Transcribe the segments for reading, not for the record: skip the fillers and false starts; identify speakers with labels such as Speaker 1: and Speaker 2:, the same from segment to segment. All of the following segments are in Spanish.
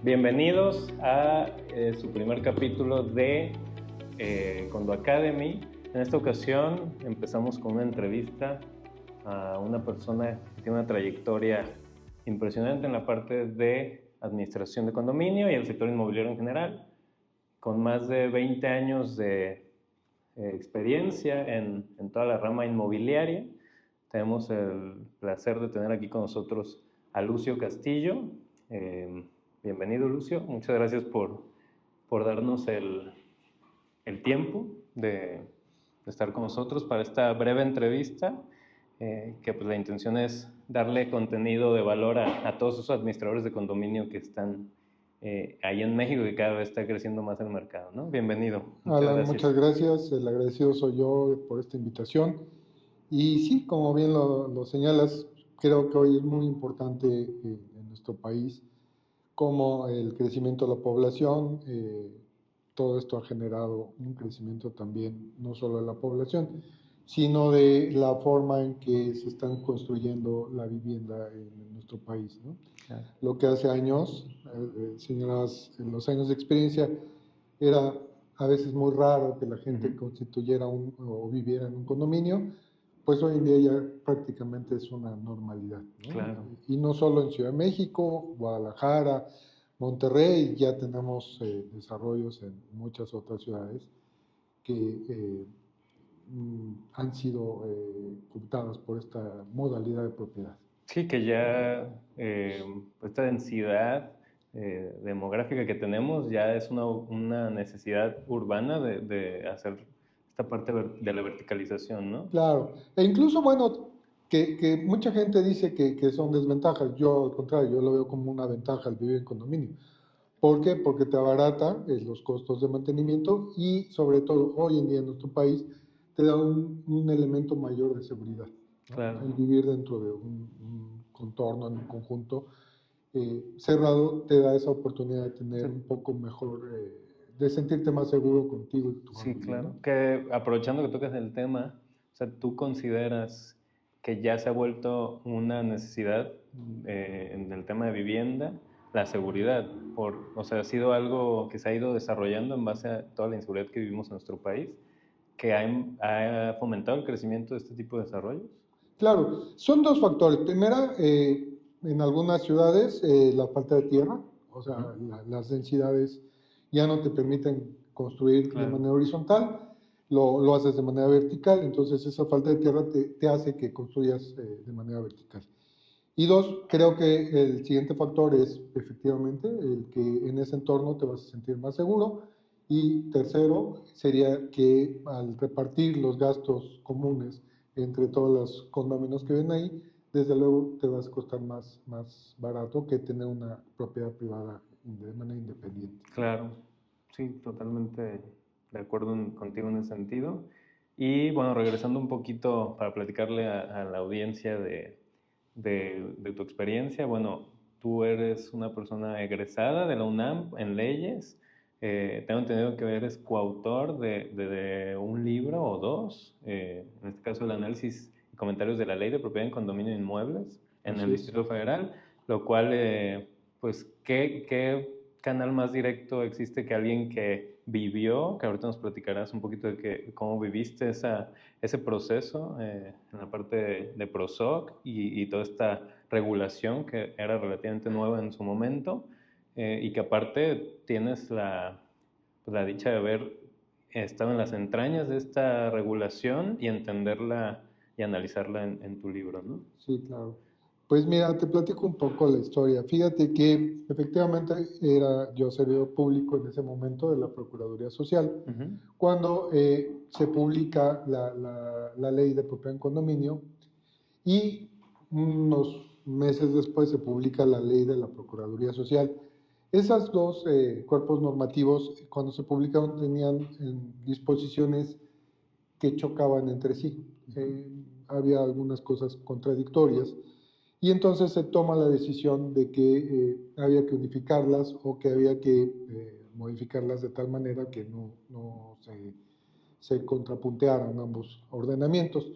Speaker 1: Bienvenidos a su primer capítulo de Condo Academy. En esta ocasión empezamos con una entrevista a una persona que tiene una trayectoria impresionante en la parte de administración de condominio y el sector inmobiliario en general, con más de 20 años de experiencia en toda la rama inmobiliaria. Tenemos el placer de tener aquí con nosotros a Lucio Castillo. Bienvenido, Lucio. Muchas gracias por darnos el tiempo de estar con nosotros para esta breve entrevista, que pues la intención es darle contenido de valor a todos esos administradores de condominio que están ahí en México y cada vez está creciendo más el mercado, ¿no? Bienvenido. Muchas
Speaker 2: Alan,
Speaker 1: gracias.
Speaker 2: muchas gracias. El agradecido soy yo por esta invitación. Y sí, como bien lo señalas, creo que hoy es muy importante en nuestro país como el crecimiento de la población, todo esto ha generado un crecimiento también, no solo de la población, sino de la forma en que se están construyendo la vivienda en nuestro país, ¿no?
Speaker 1: Claro.
Speaker 2: Lo que hace años, señoras, en los años de experiencia, era a veces muy raro que la gente constituyera o viviera en un condominio, pues hoy en día ya prácticamente es una normalidad, ¿no?
Speaker 1: Claro.
Speaker 2: Y no solo en Ciudad de México, Guadalajara, Monterrey, ya tenemos desarrollos en muchas otras ciudades que han sido optadas por esta modalidad de propiedad.
Speaker 1: Sí, que ya esta densidad demográfica que tenemos ya es una necesidad urbana de hacer esta parte de la verticalización, ¿no?
Speaker 2: Claro, e incluso, bueno, que mucha gente dice que son desventajas. Yo, al contrario, yo lo veo como una ventaja al vivir en condominio. ¿Por qué? Porque te abarata los costos de mantenimiento y, sobre todo, hoy en día en nuestro país, te da un elemento mayor de seguridad, ¿no?
Speaker 1: Claro.
Speaker 2: El vivir dentro de un contorno, en un conjunto cerrado, te da esa oportunidad de tener un poco mejor, de sentirte más seguro contigo y tu familia.
Speaker 1: Sí, claro.
Speaker 2: ¿No?
Speaker 1: Que aprovechando que tocas el tema, o sea, ¿tú consideras que ya se ha vuelto una necesidad en el tema de vivienda, la seguridad? O sea, ha sido algo que se ha ido desarrollando en base a toda la inseguridad que vivimos en nuestro país, que ha fomentado el crecimiento de este tipo de desarrollos.
Speaker 2: Claro, son dos factores. Primera, en algunas ciudades la falta de tierra, o sea, las densidades ya no te permiten construir de manera horizontal, lo haces de manera vertical, entonces esa falta de tierra te hace que construyas de manera vertical. Y dos, creo que el siguiente factor es efectivamente el que en ese entorno te vas a sentir más seguro. Y tercero, sería que al repartir los gastos comunes entre todos los condóminos que ven ahí, desde luego te vas a costar más barato que tener una propiedad privada de manera independiente.
Speaker 1: Claro, sí, totalmente de acuerdo contigo en ese sentido. Y bueno, regresando un poquito para platicarle a la audiencia de tu experiencia, bueno, tú eres una persona egresada de la UNAM en leyes. Tengo entendido que eres coautor de un libro o dos, en este caso el análisis y comentarios de la ley de propiedad en condominio de inmuebles en el Distrito Federal, lo cual, pues, ¿qué canal más directo existe que alguien que vivió, que ahorita nos platicarás un poquito de cómo viviste ese proceso en la parte de PROSOC y toda esta regulación que era relativamente nueva en su momento, y que aparte tienes la dicha de haber estado en las entrañas de esta regulación y entenderla y analizarla en tu libro, ¿no?
Speaker 2: Sí, claro. Pues mira, te platico un poco la historia. Fíjate que efectivamente era yo servidor público en ese momento de la Procuraduría Social, cuando se publica la ley de propiedad en condominio y unos meses después se publica la ley de la Procuraduría Social. Esas dos cuerpos normativos, cuando se publicaron, tenían disposiciones que chocaban entre sí. Había algunas cosas contradictorias y entonces se toma la decisión de que había que unificarlas o que había que modificarlas de tal manera que no se contrapuntearan ambos ordenamientos.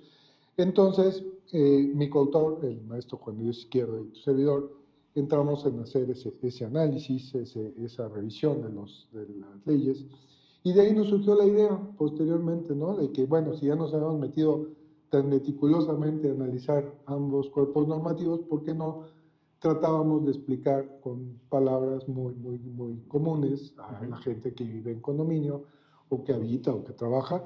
Speaker 2: Entonces, mi coautor, el maestro Juan Luis Izquierdo y tu servidor, entramos en hacer ese análisis, esa revisión de las leyes, y de ahí nos surgió la idea posteriormente, ¿no? De que, bueno, si ya nos habíamos metido tan meticulosamente a analizar ambos cuerpos normativos, ¿por qué no tratábamos de explicar con palabras muy comunes a la gente que vive en condominio, o que habita, o que trabaja,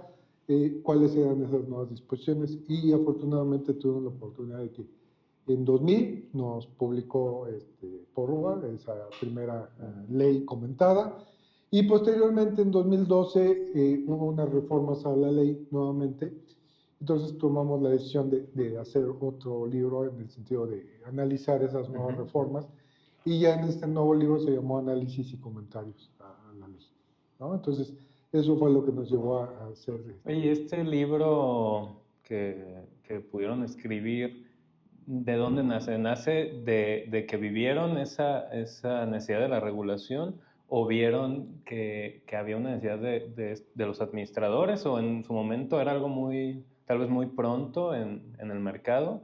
Speaker 2: cuáles eran esas nuevas disposiciones? Y afortunadamente tuvimos la oportunidad de que en 2000 nos publicó Prórroga, esa primera ley comentada, y posteriormente en 2012 hubo unas reformas a la ley nuevamente. Entonces tomamos la decisión de hacer otro libro en el sentido de analizar esas nuevas reformas, y ya en este nuevo libro se llamó Análisis y Comentarios a la ley, ¿no? Entonces eso fue lo que nos llevó a hacer.
Speaker 1: Oye, este libro que pudieron escribir, ¿de dónde nace? ¿Nace de que vivieron esa necesidad de la regulación, o vieron que había una necesidad de los administradores, o en su momento era algo tal vez muy pronto en el mercado,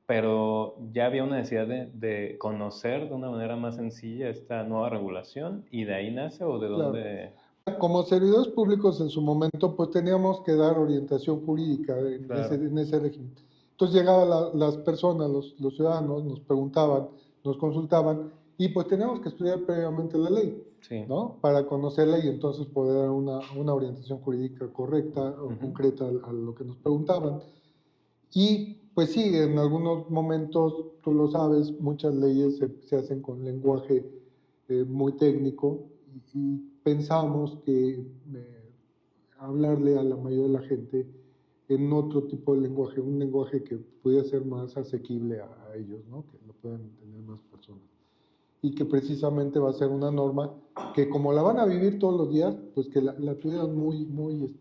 Speaker 1: pero ya había una necesidad de conocer de una manera más sencilla esta nueva regulación, y de ahí nace, o de dónde?
Speaker 2: Claro. Como servidores públicos en su momento, pues teníamos que dar orientación jurídica
Speaker 1: Claro.
Speaker 2: en ese régimen. Entonces llegaban las personas, los ciudadanos, nos preguntaban, nos consultaban, y pues teníamos que estudiar previamente la ley,
Speaker 1: Sí.
Speaker 2: ¿no? Para conocerla y entonces poder dar una orientación jurídica correcta o concreta a lo que nos preguntaban. Y pues sí, en algunos momentos, tú lo sabes, muchas leyes se hacen con lenguaje muy técnico, y pensamos que hablarle a la mayoría de la gente en otro tipo de lenguaje, un lenguaje que pudiera ser más asequible a ellos, ¿no? Que lo puedan entender más personas. Y que precisamente va a ser una norma que, como la van a vivir todos los días, pues que la tuvieran muy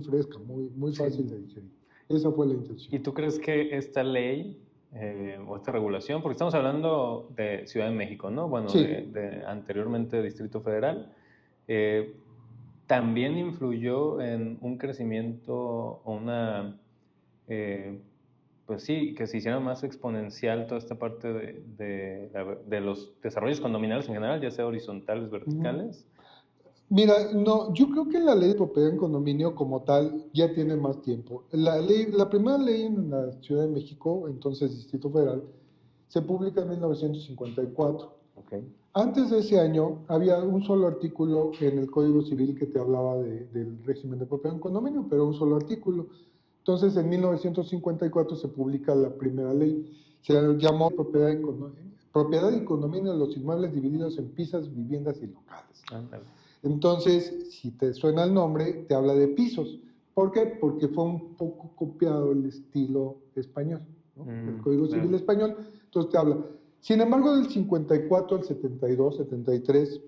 Speaker 2: fresca, muy fácil de digerir. Esa fue la intención.
Speaker 1: ¿Y tú crees que esta ley o esta regulación, porque estamos hablando de Ciudad de México, ¿no? Bueno,
Speaker 2: Sí.
Speaker 1: de anteriormente Distrito Federal, también influyó en un crecimiento o una, pues sí, que se hiciera más exponencial toda esta parte de los desarrollos condominales en general, ya sea horizontales, verticales?
Speaker 2: Mira, no, yo creo que la ley de propiedad en condominio como tal ya tiene más tiempo. La primera ley en la Ciudad de México, entonces Distrito Federal, se publica en 1954.
Speaker 1: Okay.
Speaker 2: Antes de ese año había un solo artículo en el Código Civil que te hablaba del régimen de propiedad en condominio, pero un solo artículo. Entonces en 1954 se publica la primera ley. Se llamó Propiedad y Condominio de los Inmuebles Divididos en Pisos, Viviendas y Locales.
Speaker 1: Ándale.
Speaker 2: Entonces, si te suena el nombre, te habla de pisos. ¿Por qué? Porque fue un poco copiado el estilo español, ¿no? El Código Civil español. Entonces te habla. Sin embargo, del 54 al 72, 73,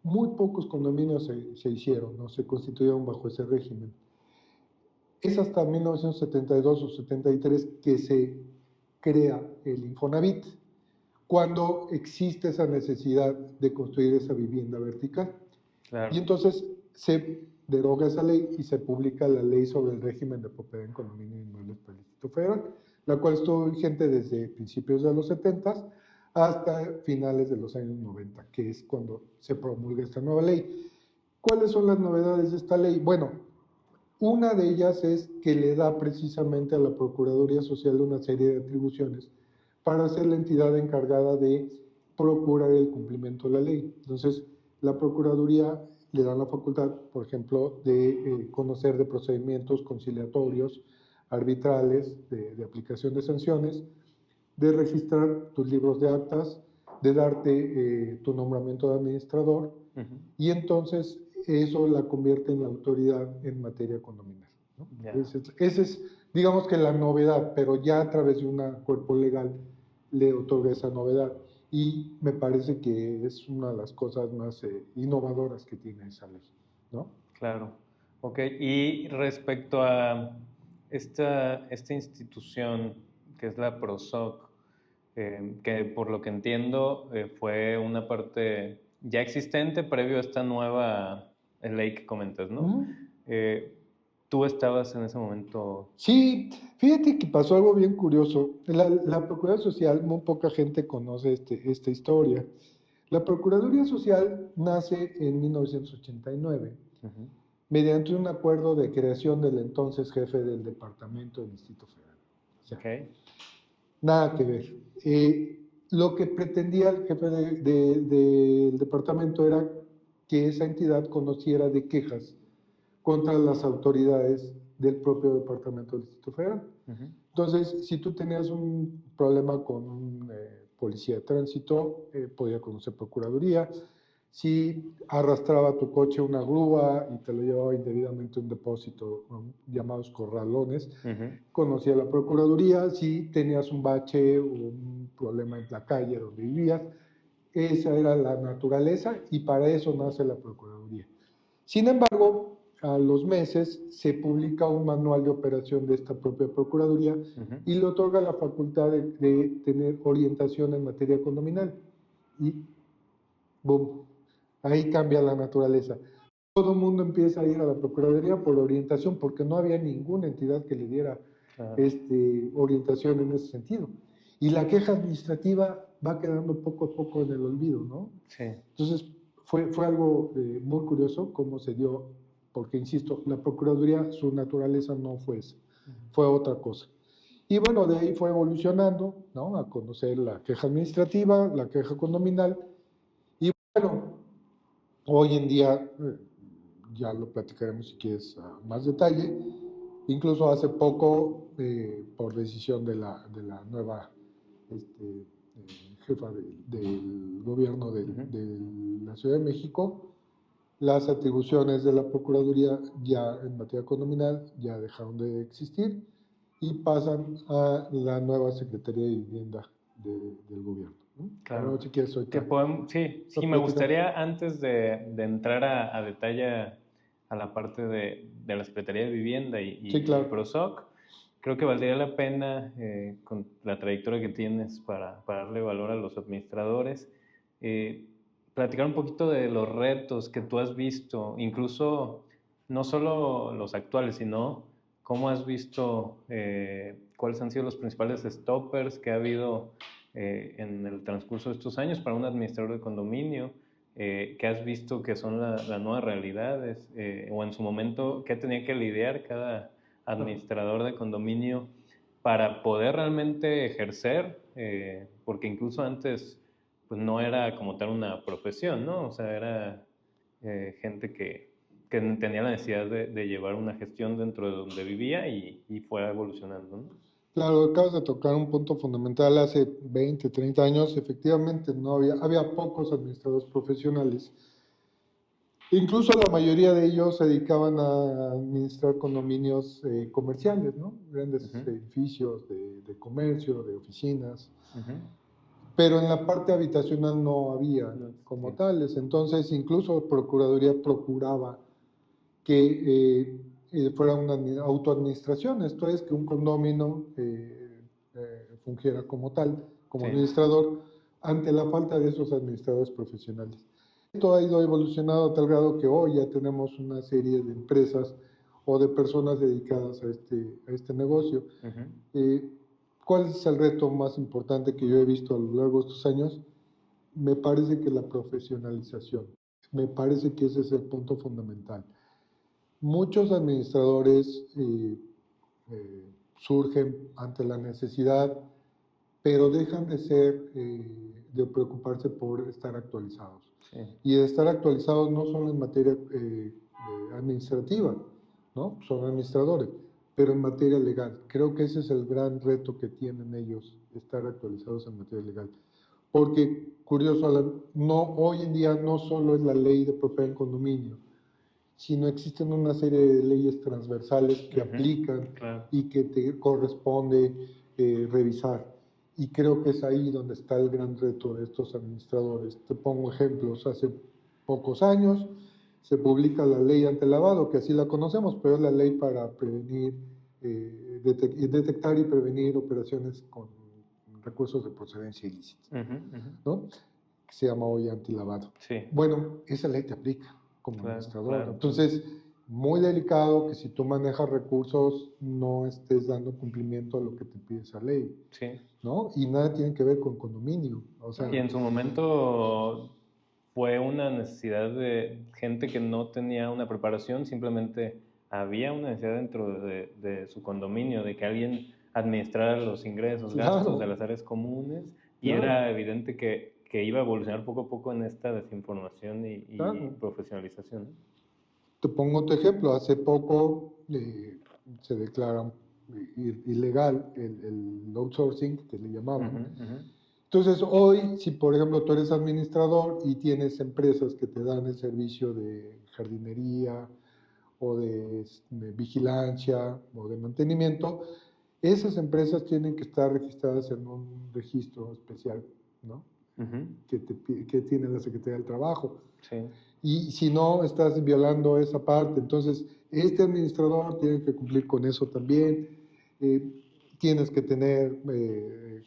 Speaker 2: muy pocos condominios se hicieron, ¿no? Se constituyeron bajo ese régimen. Es hasta 1972 o 73 que se crea el Infonavit, cuando existe esa necesidad de construir esa vivienda vertical. Claro. Y entonces se deroga esa ley y se publica la ley sobre el régimen de propiedad en condominio de inmuebles para el Distrito Federal, la cual estuvo vigente desde principios de los 70 hasta finales de los años 90, que es cuando se promulga esta nueva ley. ¿Cuáles son las novedades de esta ley? Bueno, una de ellas es que le da precisamente a la Procuraduría Social una serie de atribuciones para ser la entidad encargada de procurar el cumplimiento de la ley. Entonces, la Procuraduría le da la facultad, por ejemplo, de conocer de procedimientos conciliatorios, arbitrales, de aplicación de sanciones, de registrar tus libros de actas, de darte tu nombramiento de administrador, y entonces eso la convierte en la autoridad en materia condominal, ¿no? Esa es, digamos que la novedad, pero ya a través de un cuerpo legal le otorga esa novedad. Y me parece que es una de las cosas más innovadoras que tiene esa ley, ¿no?
Speaker 1: Claro. Ok, y respecto a esta institución que es la PROSOC, que por lo que entiendo fue una parte ya existente previo a esta nueva ley que comentas, ¿no? ¿Tú estabas en ese momento?
Speaker 2: Sí, fíjate que pasó algo bien curioso. La Procuraduría Social, muy poca gente conoce esta historia. La Procuraduría Social nace en 1989
Speaker 1: Ujú.
Speaker 2: mediante un acuerdo de creación del entonces jefe del Departamento del Distrito Federal. O sea,
Speaker 1: Ok.
Speaker 2: nada que ver. Lo que pretendía el jefe del departamento era que esa entidad conociera de quejas contra las autoridades del propio Departamento del Distrito Federal.
Speaker 1: Ujú.
Speaker 2: Entonces, si tú tenías un problema con un policía de tránsito, podía conocer Procuraduría. Si arrastraba tu coche una grúa y te lo llevaba indebidamente a un depósito, llamados corralones,
Speaker 1: Ujú.
Speaker 2: conocía la Procuraduría. Si tenías un bache o un problema en la calle donde vivías, esa era la naturaleza y para eso nace la Procuraduría. Sin embargo, a los meses se publica un manual de operación de esta propia Procuraduría
Speaker 1: Ujú.
Speaker 2: y le otorga la facultad de tener orientación en materia condominal. Y boom, ahí cambia la naturaleza. Todo el mundo empieza a ir a la Procuraduría por orientación porque no había ninguna entidad que le diera
Speaker 1: Claro.
Speaker 2: orientación en ese sentido. Y la queja administrativa va quedando poco a poco en el olvido, ¿no?
Speaker 1: Sí.
Speaker 2: Entonces, fue algo muy curioso cómo se dio, porque, insisto, la Procuraduría, su naturaleza no fue esa, fue otra cosa. Y bueno, de ahí fue evolucionando, ¿no? A conocer la queja administrativa, la queja condominal, y bueno, hoy en día, ya lo platicaremos si quieres a más detalle, incluso hace poco, por decisión de la nueva jefa del gobierno
Speaker 1: Ujú.
Speaker 2: de la Ciudad de México, las atribuciones de la Procuraduría ya en materia condominal ya dejaron de existir y pasan a la nueva Secretaría de Vivienda del gobierno, ¿no?
Speaker 1: Claro.
Speaker 2: Pero si quieres
Speaker 1: Que
Speaker 2: ahorita
Speaker 1: podemos, sí,
Speaker 2: la
Speaker 1: sí, me
Speaker 2: platicamos.
Speaker 1: gustaría antes de entrar a detalle a la parte de la Secretaría de Vivienda
Speaker 2: Sí,
Speaker 1: y
Speaker 2: claro.
Speaker 1: PROSOC, creo que valdría la pena, con la trayectoria que tienes para darle valor a los administradores, eh, platicar un poquito de los retos que tú has visto, incluso no solo los actuales, sino cómo has visto, cuáles han sido los principales stoppers que ha habido en el transcurso de estos años para un administrador de condominio, que has visto que son las nuevas realidades, o en su momento qué tenía que lidiar cada administrador de condominio para poder realmente ejercer, porque incluso antes pues no era como tal una profesión, ¿no? O sea, era gente que tenía la necesidad de llevar una gestión dentro de donde vivía y fuera evolucionando, ¿no?
Speaker 2: Claro, acabas de tocar un punto fundamental. Hace 20, 30 años, efectivamente, no había pocos administradores profesionales. Incluso la mayoría de ellos se dedicaban a administrar condominios comerciales, ¿no? Grandes
Speaker 1: Ujú.
Speaker 2: edificios de comercio, de oficinas.
Speaker 1: Ujú.
Speaker 2: Pero en la parte habitacional no había
Speaker 1: No
Speaker 2: como
Speaker 1: existía.
Speaker 2: tales. Entonces, incluso Procuraduría procuraba que fuera una autoadministración, esto es, que un condominio fungiera como tal, como
Speaker 1: Sí.
Speaker 2: administrador, ante la falta de esos administradores profesionales. Esto ha ido evolucionando a tal grado que hoy ya tenemos una serie de empresas o de personas dedicadas a este negocio.
Speaker 1: Ujú.
Speaker 2: Eh, ¿Cuál es el reto más importante que yo he visto a lo largo de estos años? Me parece que la profesionalización. Me parece que ese es el punto fundamental. Muchos administradores surgen ante la necesidad, pero dejan de preocuparse por estar actualizados.
Speaker 1: Sí.
Speaker 2: Y de estar actualizados no solo en materia administrativa, ¿no? Son administradores, pero en materia legal. Creo que ese es el gran reto que tienen ellos, estar actualizados en materia legal. Porque, curioso, no, hoy en día no solo es la ley de propiedad en condominio, sino existen una serie de leyes transversales que
Speaker 1: Ujú.
Speaker 2: aplican
Speaker 1: Claro.
Speaker 2: y que te corresponde revisar. Y creo que es ahí donde está el gran reto de estos administradores. Te pongo ejemplos. Hace pocos años se publica la ley antilavado, que así la conocemos, pero es la ley para prevenir, detectar y prevenir operaciones con recursos de procedencia ilícita,
Speaker 1: Ujú. Ujú.
Speaker 2: ¿no? Que se llama hoy antilavado.
Speaker 1: Sí,
Speaker 2: Bueno, esa ley te aplica como
Speaker 1: claro,
Speaker 2: administrador.
Speaker 1: claro, claro.
Speaker 2: Entonces, muy delicado que si tú manejas recursos no estés dando cumplimiento a lo que te pide esa ley,
Speaker 1: Sí.
Speaker 2: ¿no? Y nada tiene que ver con condominio. O sea,
Speaker 1: Y en su momento fue una necesidad de gente que no tenía una preparación, simplemente había una necesidad dentro de su condominio, de que alguien administrara los ingresos, gastos de
Speaker 2: claro,
Speaker 1: las áreas comunes, y
Speaker 2: claro,
Speaker 1: era evidente que iba a evolucionar poco a poco en esta desinformación y
Speaker 2: claro.
Speaker 1: profesionalización.
Speaker 2: Te pongo otro ejemplo. Hace poco se declara ilegal el outsourcing, que le llamaban.
Speaker 1: Ujú, ujú.
Speaker 2: Entonces, hoy, si por ejemplo tú eres administrador y tienes empresas que te dan el servicio de jardinería o de vigilancia o de mantenimiento, esas empresas tienen que estar registradas en un registro especial, ¿no?
Speaker 1: Ujú.
Speaker 2: Que tiene la Secretaría del Trabajo.
Speaker 1: Sí.
Speaker 2: Y si no, estás violando esa parte. Entonces, este administrador tiene que cumplir con eso también. Tienes que tener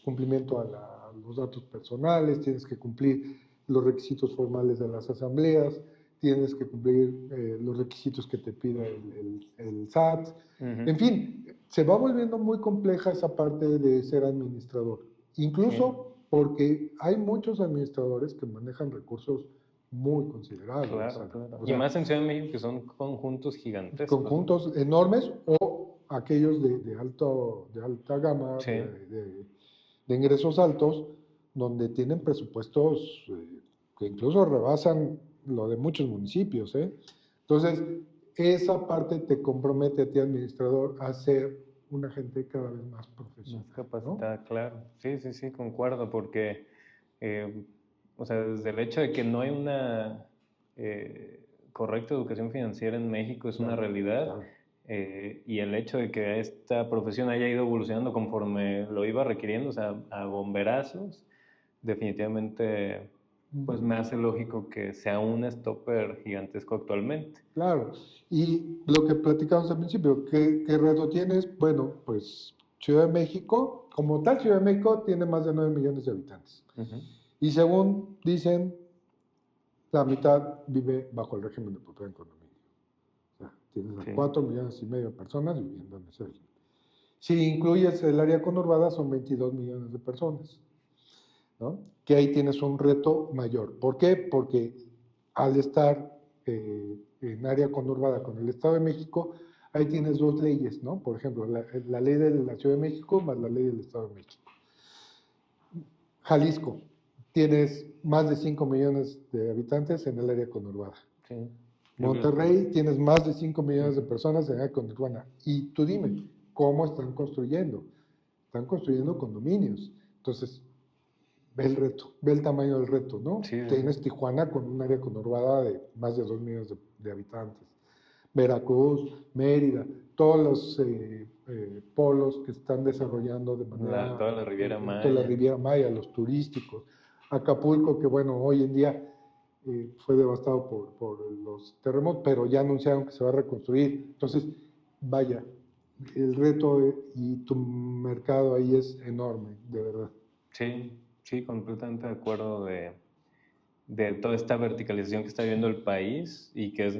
Speaker 2: cumplimiento a los datos personales, tienes que cumplir los requisitos formales de las asambleas, tienes que cumplir los requisitos que te pida el SAT.
Speaker 1: Ujú.
Speaker 2: En fin, se va volviendo muy compleja esa parte de ser administrador.
Speaker 1: Sí.
Speaker 2: Incluso porque hay muchos administradores que manejan recursos muy considerables.
Speaker 1: Claro, claro.
Speaker 2: O
Speaker 1: Y
Speaker 2: sea,
Speaker 1: más en Ciudad de México, que son conjuntos gigantescos, ¿no?
Speaker 2: conjuntos enormes o aquellos de alta gama,
Speaker 1: Sí.
Speaker 2: de ingresos altos, donde tienen presupuestos que incluso rebasan lo de muchos municipios, ¿eh? Entonces, esa parte te compromete a ti, administrador, a ser un agente cada vez más profesional,
Speaker 1: Más
Speaker 2: ¿no?
Speaker 1: capacitada, claro. Sí, sí, sí, concuerdo, porque, eh, o sea, desde el hecho de que no hay una correcta educación financiera en México es una
Speaker 2: Claro,
Speaker 1: realidad,
Speaker 2: claro.
Speaker 1: y el hecho de que esta profesión haya ido evolucionando conforme lo iba requiriendo, o sea, a bomberazos, definitivamente, pues me hace lógico que sea un stopper gigantesco actualmente.
Speaker 2: Claro, y lo que platicamos al principio, ¿qué reto tienes? Bueno, pues Ciudad de México, como tal, Ciudad de México tiene más de 9 millones de habitantes.
Speaker 1: Ujú.
Speaker 2: Y según dicen, la mitad vive bajo el régimen de propiedad en condominio. O sea, tienes a
Speaker 1: Sí.
Speaker 2: 4 millones y medio de personas viviendo en ese régimen. Si incluyes el área conurbada, son 22 millones de personas, ¿no? Que ahí tienes un reto mayor. ¿Por qué? Porque al estar en área conurbada con el Estado de México, ahí tienes dos leyes, ¿no? Por ejemplo, la ley de la Ciudad de México más la ley del Estado de México. Jalisco, tienes más de 5 millones de habitantes en el área conurbada.
Speaker 1: Sí.
Speaker 2: Monterrey, tienes más de 5 millones de
Speaker 1: Ujú.
Speaker 2: personas en el área conurbada. Y tú dime, ¿cómo están construyendo? Están construyendo condominios. Entonces, ve el reto, ve el tamaño del reto, ¿no?
Speaker 1: Sí, sí, sí.
Speaker 2: Tienes Tijuana con un área conurbada de más de 2 millones de habitantes. Veracruz, Mérida, todos los polos que están desarrollando de manera,
Speaker 1: Toda la Riviera
Speaker 2: toda la
Speaker 1: Maya.
Speaker 2: Riviera Maya, los turísticos. Acapulco, que bueno, hoy en día fue devastado por los terremotos, pero ya anunciaron que se va a reconstruir. Entonces, vaya, el reto y tu mercado ahí es enorme, de verdad.
Speaker 1: Sí, sí, completamente de acuerdo de toda esta verticalización que está viviendo el país y que es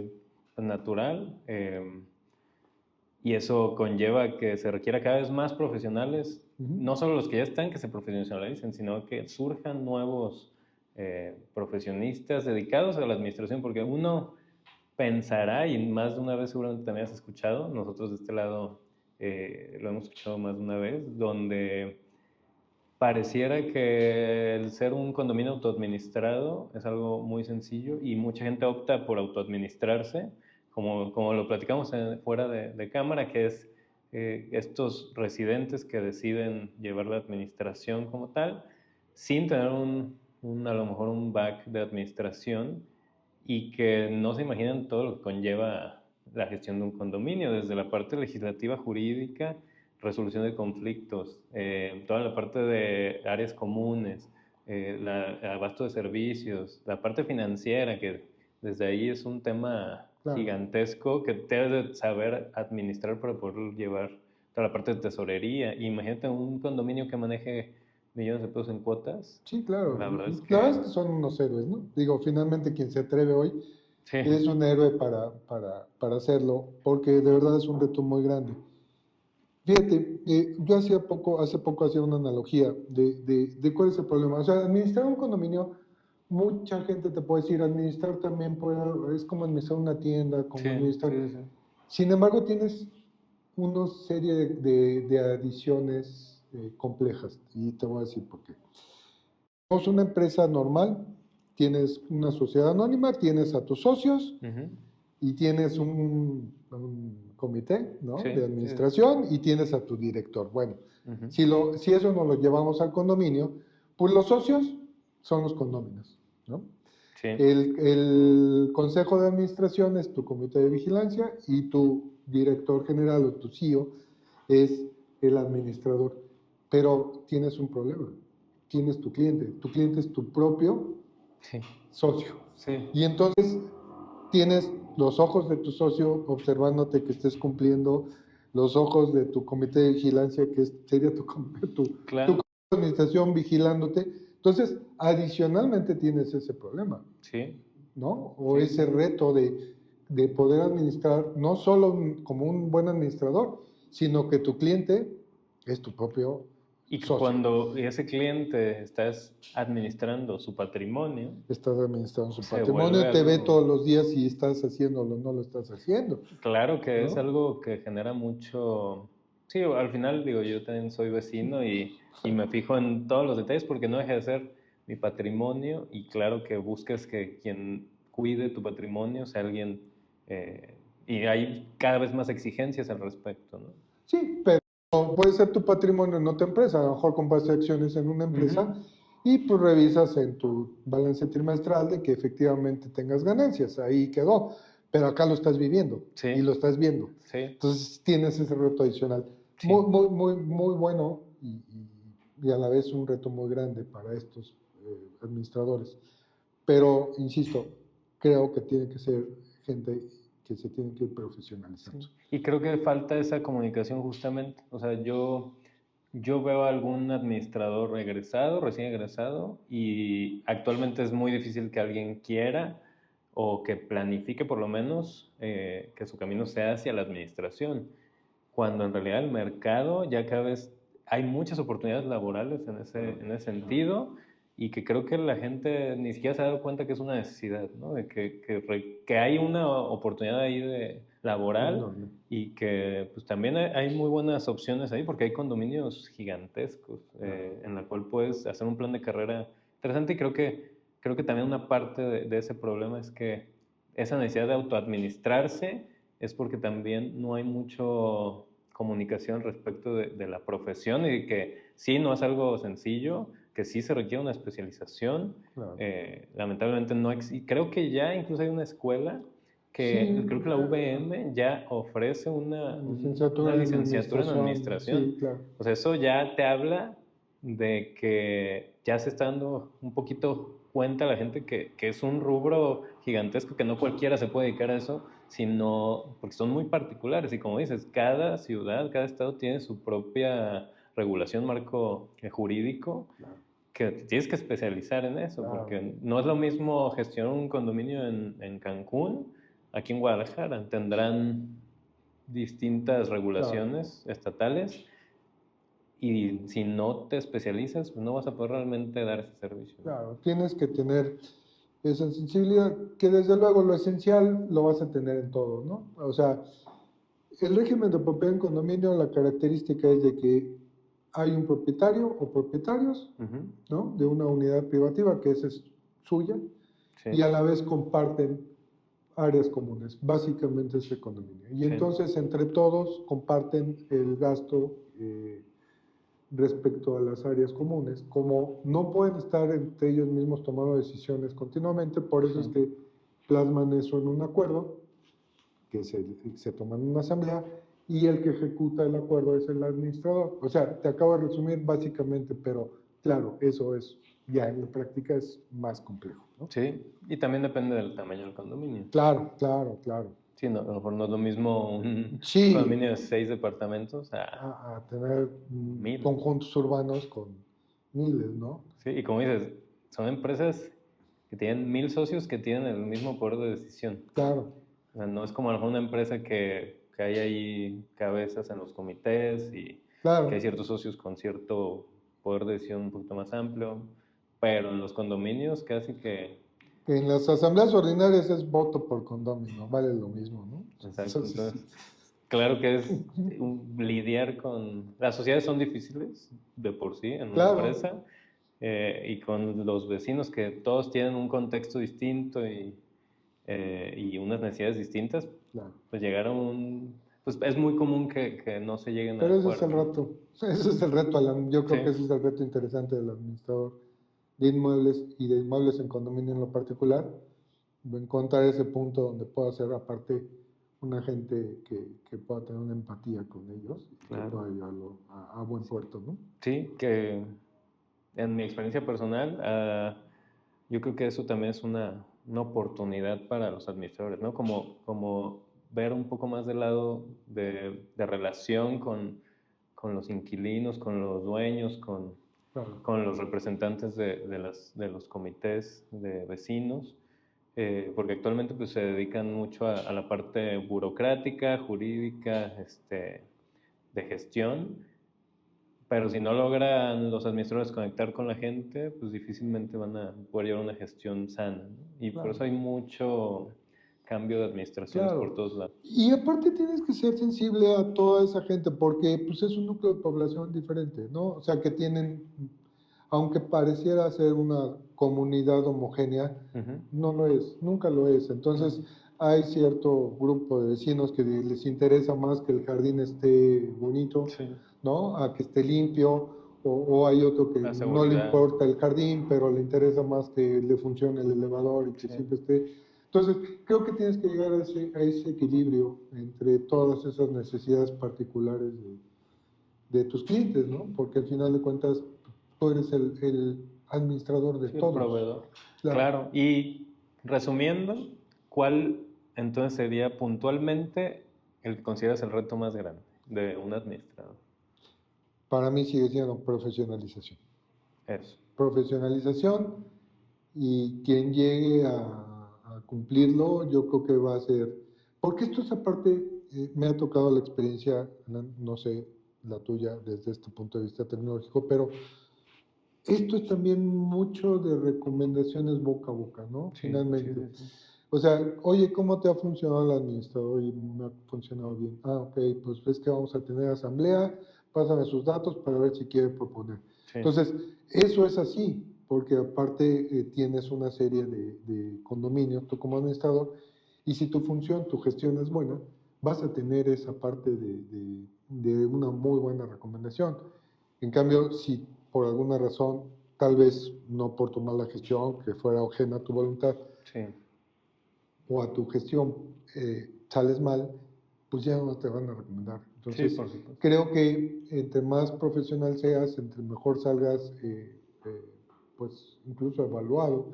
Speaker 1: natural. Y eso conlleva que se requiera cada vez más profesionales, no solo los que ya están, que se profesionalicen, sino que surjan nuevos profesionistas dedicados a la administración, porque uno pensará, y más de una vez seguramente también has escuchado, nosotros de este lado lo hemos escuchado más de una vez, donde pareciera que el ser un condominio autoadministrado es algo muy sencillo y mucha gente opta por autoadministrarse, como lo platicamos fuera de cámara, que es estos residentes que deciden llevar la administración como tal, sin tener a lo mejor un back de administración y que no se imaginan todo lo que conlleva la gestión de un condominio, desde la parte legislativa jurídica, resolución de conflictos, toda la parte de áreas comunes, abasto de servicios, la parte financiera, que desde ahí es un tema
Speaker 2: Claro.
Speaker 1: gigantesco que debes de saber administrar para poder llevar toda la parte de tesorería. Imagínate un condominio que maneje millones de pesos en cuotas.
Speaker 2: Sí, claro.
Speaker 1: La verdad es
Speaker 2: La verdad
Speaker 1: que
Speaker 2: es que son unos héroes, ¿no? Digo, finalmente quien se atreve hoy,
Speaker 1: Sí.
Speaker 2: Eres un héroe para hacerlo, porque de verdad es un reto muy grande. Fíjate, yo hace poco hacía una analogía de cuál es el problema. O sea, administrar un condominio, mucha gente te puede decir, administrar también es como administrar una tienda, como
Speaker 1: Sí,
Speaker 2: administrar.
Speaker 1: sí, sí.
Speaker 2: Sin embargo, tienes una serie de adiciones complejas, y te voy a decir por qué. Somos una empresa normal, tienes una sociedad anónima, tienes a tus socios,
Speaker 1: Ujú.
Speaker 2: y tienes un comité, ¿no?,
Speaker 1: Sí,
Speaker 2: de
Speaker 1: sí.
Speaker 2: administración y tienes a tu director. Bueno,
Speaker 1: Ujú.
Speaker 2: si eso nos lo llevamos al condominio, pues los socios son los condóminos, ¿no?
Speaker 1: Sí,
Speaker 2: El consejo de administración es tu comité de vigilancia y tu director general o tu CEO es el administrador. Pero tienes un problema. Tienes tu cliente. Tu cliente es tu propio
Speaker 1: sí,
Speaker 2: socio.
Speaker 1: sí.
Speaker 2: Y entonces tienes los ojos de tu socio observándote que estés cumpliendo, los ojos de tu comité de vigilancia, que sería tu
Speaker 1: Claro,
Speaker 2: administración vigilándote. Entonces, adicionalmente tienes ese problema,
Speaker 1: sí,
Speaker 2: ¿no? O
Speaker 1: sí,
Speaker 2: ese
Speaker 1: sí.
Speaker 2: reto de poder administrar, no solo como un buen administrador, sino que tu cliente es tu propio
Speaker 1: Y que
Speaker 2: socio.
Speaker 1: cuando ese cliente estás administrando su patrimonio,
Speaker 2: Estás administrando su
Speaker 1: se
Speaker 2: patrimonio
Speaker 1: vuelve
Speaker 2: y te ve
Speaker 1: algo,
Speaker 2: todos los días si estás haciéndolo o no lo estás haciendo,
Speaker 1: claro que es
Speaker 2: ¿no?
Speaker 1: algo que genera mucho, sí, al final digo, yo también soy vecino y me fijo en todos los detalles porque no deja de ser mi patrimonio y claro que busques que quien cuide tu patrimonio sea alguien, eh, y hay cada vez más exigencias al respecto, ¿no?
Speaker 2: Sí, pero puede ser tu patrimonio en otra empresa. A lo mejor compraste acciones en una empresa
Speaker 1: Ujú.
Speaker 2: y pues revisas en tu balance trimestral de que efectivamente tengas ganancias. Ahí quedó. Pero acá lo estás viviendo y
Speaker 1: Sí,
Speaker 2: lo estás viendo.
Speaker 1: sí,
Speaker 2: Entonces tienes ese reto adicional.
Speaker 1: sí.
Speaker 2: Muy bueno y a la vez un reto muy grande para estos administradores. Pero, insisto, creo que tiene que ser gente que se tiene que ir profesionalizando.
Speaker 1: Sí. Y creo que falta esa comunicación justamente. O sea, yo veo a algún administrador egresado, recién egresado, y actualmente es muy difícil que alguien quiera o que planifique por lo menos que su camino sea hacia la administración, cuando en realidad el mercado ya cada vez hay muchas oportunidades laborales en ese sentido y que creo que la gente ni siquiera se ha dado cuenta que es una necesidad, ¿no? De que hay una oportunidad ahí de laboral
Speaker 2: Enorme.
Speaker 1: y que pues también hay muy buenas opciones ahí porque hay condominios gigantescos en la cual puedes hacer un plan de carrera interesante y creo que también una parte de ese problema es que esa necesidad de autoadministrarse es porque también no hay mucho comunicación respecto de la profesión y de que sí, no es algo sencillo, que sí se requiere una especialización.
Speaker 2: Claro.
Speaker 1: Lamentablemente no existe. Creo que ya incluso hay una escuela que
Speaker 2: Sí,
Speaker 1: creo que la UVM ya ofrece una
Speaker 2: licenciatura en
Speaker 1: licenciatura en
Speaker 2: administración,
Speaker 1: administración.
Speaker 2: sí, claro.
Speaker 1: O sea, eso ya te habla de que ya se está dando un poquito cuenta la gente que es un rubro gigantesco, que no cualquiera se puede dedicar a eso, sino porque son muy particulares. Y como dices, cada ciudad, cada estado tiene su propia regulación, marco jurídico,
Speaker 2: Claro,
Speaker 1: que te tienes que especializar en eso,
Speaker 2: claro.
Speaker 1: porque no es lo mismo gestionar un condominio en Cancún, aquí en Guadalajara. Tendrán distintas
Speaker 2: Claro,
Speaker 1: regulaciones estatales y si no te especializas, pues no vas a poder realmente dar ese servicio, ¿no?
Speaker 2: claro. Tienes que tener esa sensibilidad, que desde luego lo esencial lo vas a tener en todo, ¿no? O sea, el régimen de propiedad en condominio, la característica es de que hay un propietario o propietarios,
Speaker 1: Ujú.
Speaker 2: ¿no?, de una unidad privativa que esa es suya
Speaker 1: Sí,
Speaker 2: y a la vez comparten áreas comunes, básicamente es el condominio. Y
Speaker 1: sí,
Speaker 2: entonces entre todos comparten el gasto respecto a las áreas comunes. Como no pueden estar entre ellos mismos tomando decisiones continuamente, por eso es
Speaker 1: sí.
Speaker 2: que plasman eso en un acuerdo que se toma en una asamblea y el que ejecuta el acuerdo es el administrador. O sea, te acabo de resumir básicamente, pero claro, eso es, ya en la práctica es más complejo, ¿no?
Speaker 1: Sí, y también depende del tamaño del condominio.
Speaker 2: Claro, claro, claro.
Speaker 1: Sí, no, a lo mejor no es lo mismo un
Speaker 2: Sí,
Speaker 1: condominio de 6 departamentos a
Speaker 2: a tener
Speaker 1: 1000.
Speaker 2: conjuntos urbanos con miles, ¿no?
Speaker 1: Sí, y como dices, son empresas que tienen 1000 socios que tienen el mismo poder de decisión.
Speaker 2: Claro.
Speaker 1: O sea, no es como alguna empresa que hay ahí cabezas en los comités y
Speaker 2: Claro.
Speaker 1: que hay ciertos socios con cierto poder de decisión un poquito más amplio, pero en los condominios casi que...
Speaker 2: Que en las asambleas ordinarias es voto por condominio, vale lo mismo, ¿no?
Speaker 1: Exacto, entonces, claro que es lidiar con... Las sociedades son difíciles de por sí en una
Speaker 2: Claro.
Speaker 1: empresa, y con los vecinos que todos tienen un contexto distinto y unas necesidades distintas,
Speaker 2: Claro.
Speaker 1: pues llegar a un... Pues es muy común que no se lleguen a
Speaker 2: Pero ese
Speaker 1: acuerdo.
Speaker 2: es el reto. Ese es el reto, Alan. Yo creo
Speaker 1: Sí.
Speaker 2: que ese es el reto interesante del administrador de inmuebles y de inmuebles en condominio en lo particular. Encontrar ese punto donde pueda ser, aparte, una gente que pueda tener una empatía con ellos y
Speaker 1: Claro.
Speaker 2: que pueda llevarlo a buen puerto, ¿no?
Speaker 1: Sí, que en mi experiencia personal, yo creo que eso también es una oportunidad para los administradores, ¿no? Como ver un poco más del lado de relación con los inquilinos, con los dueños,
Speaker 2: Claro.
Speaker 1: con los representantes de los comités de vecinos, porque actualmente pues, se dedican mucho a la parte burocrática, jurídica, de gestión, pero si no logran los administradores conectar con la gente, pues difícilmente van a poder llevar una gestión sana, ¿no? Y por
Speaker 2: Claro.
Speaker 1: eso hay mucho cambio de administraciones por
Speaker 2: Claro.
Speaker 1: todos lados.
Speaker 2: Y aparte tienes que ser sensible a toda esa gente porque pues, es un núcleo de población diferente, ¿no? O sea, que tienen, aunque pareciera ser una comunidad homogénea, no lo es, nunca lo es. Entonces, hay cierto grupo de vecinos que les interesa más que el jardín esté bonito,
Speaker 1: Sí.
Speaker 2: ¿no? A que esté limpio, o hay otro que
Speaker 1: La
Speaker 2: no le
Speaker 1: seguridad.
Speaker 2: importa el jardín, pero le interesa más que le funcione el elevador y que
Speaker 1: Sí.
Speaker 2: siempre esté. Entonces, creo que tienes que llegar a ese equilibrio entre todas esas necesidades particulares de tus clientes, ¿no? Porque al final de cuentas, tú eres el administrador de
Speaker 1: Sí, el
Speaker 2: todos.
Speaker 1: proveedor.
Speaker 2: Claro.
Speaker 1: Claro. Y resumiendo, ¿cuál entonces sería puntualmente el que consideras el reto más grande de un administrador?
Speaker 2: Para mí sigue siendo profesionalización.
Speaker 1: Eso.
Speaker 2: Profesionalización, y quien llegue a cumplirlo, yo creo que va a ser, porque esto es aparte, me ha tocado la experiencia, no sé la tuya desde este punto de vista tecnológico, pero esto es también mucho de recomendaciones boca a boca, ¿no?
Speaker 1: Sí,
Speaker 2: Finalmente.
Speaker 1: sí.
Speaker 2: O sea, oye, ¿cómo te ha funcionado el administrador? Y me ha funcionado bien. Ah, ok, pues es que vamos a tener asamblea, pásame sus datos para ver si quiere proponer.
Speaker 1: Sí.
Speaker 2: Entonces, eso es así, porque aparte tienes una serie de condominios, tú como administrador, y si tu función, tu gestión es buena, vas a tener esa parte de una muy buena recomendación. En cambio, si por alguna razón, tal vez no por tu mala gestión, que fuera ajena a tu voluntad,
Speaker 1: Sí.
Speaker 2: o a tu gestión sales mal, pues ya no te van a recomendar. Entonces,
Speaker 1: Sí, por supuesto.
Speaker 2: creo que entre más profesional seas, entre mejor salgas, pues incluso evaluado,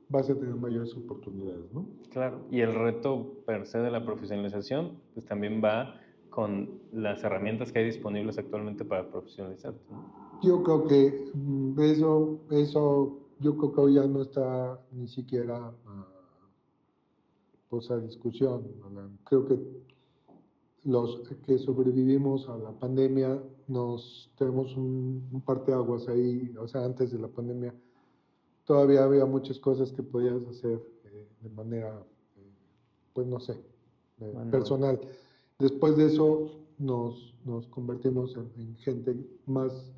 Speaker 2: vas a tener mayores oportunidades, ¿no?
Speaker 1: Claro, y el reto per se de la profesionalización, pues también va con las herramientas que hay disponibles actualmente para profesionalizarte, ¿no?
Speaker 2: Yo creo que eso, yo creo que hoy ya no está ni siquiera pues, a discusión. Creo que los que sobrevivimos a la pandemia tenemos un parteaguas ahí, o sea, antes de la pandemia todavía había muchas cosas que podías hacer de manera, pues no sé, personal. Después de eso nos convertimos en gente más,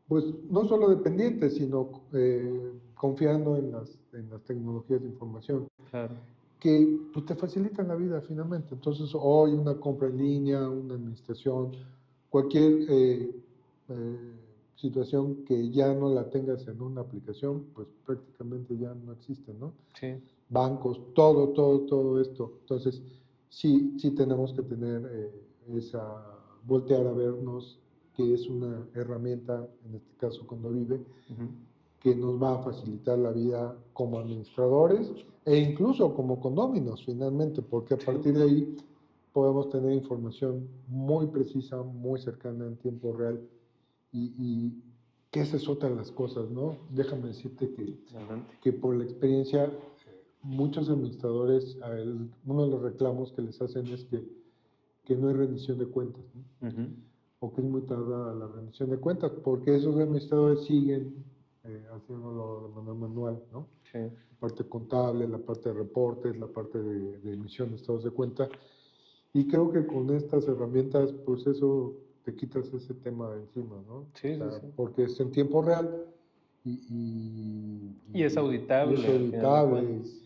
Speaker 2: pues no solo dependiente, sino confiando en las tecnologías de información.
Speaker 1: Claro.
Speaker 2: Que pues, te facilitan la vida finalmente. Entonces, hoy una compra en línea, una administración, cualquier situación que ya no la tengas en una aplicación, pues prácticamente ya no existe, ¿no?
Speaker 1: Sí.
Speaker 2: Bancos, todo esto. Entonces, sí tenemos que tener voltear a vernos que es una herramienta, en este caso cuando vive, que nos va a facilitar la vida como administradores e incluso como condóminos finalmente, porque a partir de ahí podemos tener información muy precisa, muy cercana en tiempo real y que esa es otra de las cosas, ¿no? Déjame decirte
Speaker 1: Adelante.
Speaker 2: que por la experiencia, muchos administradores, uno de los reclamos que les hacen es que no hay rendición de cuentas, ¿no? O que es muy tardada la rendición de cuentas, porque esos administradores siguen haciéndolo de manera manual, ¿no?
Speaker 1: Sí.
Speaker 2: La parte contable, la parte de reportes, la parte de emisión de estados de cuenta. Y creo que con estas herramientas, pues eso te quitas ese tema de encima, ¿no?
Speaker 1: Sí,
Speaker 2: O sea,
Speaker 1: sí.
Speaker 2: porque es en tiempo real
Speaker 1: Y es auditable,
Speaker 2: y es
Speaker 1: al final de
Speaker 2: auditable,
Speaker 1: cuentas.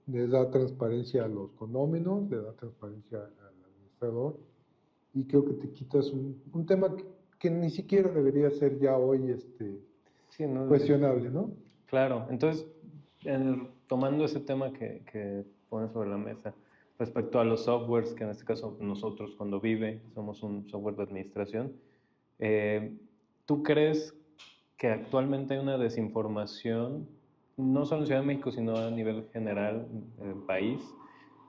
Speaker 2: le da transparencia a los condóminos, le da transparencia al administrador, y creo que te quitas un tema que ni siquiera debería ser ya hoy
Speaker 1: Sí, ¿no?
Speaker 2: cuestionable, ¿no?
Speaker 1: Claro, entonces, tomando ese tema que pones sobre la mesa, respecto a los softwares, que en este caso nosotros cuando Vive somos un software de administración, eh, ¿tú crees que actualmente hay una desinformación, no solo en Ciudad de México, sino a nivel general del país,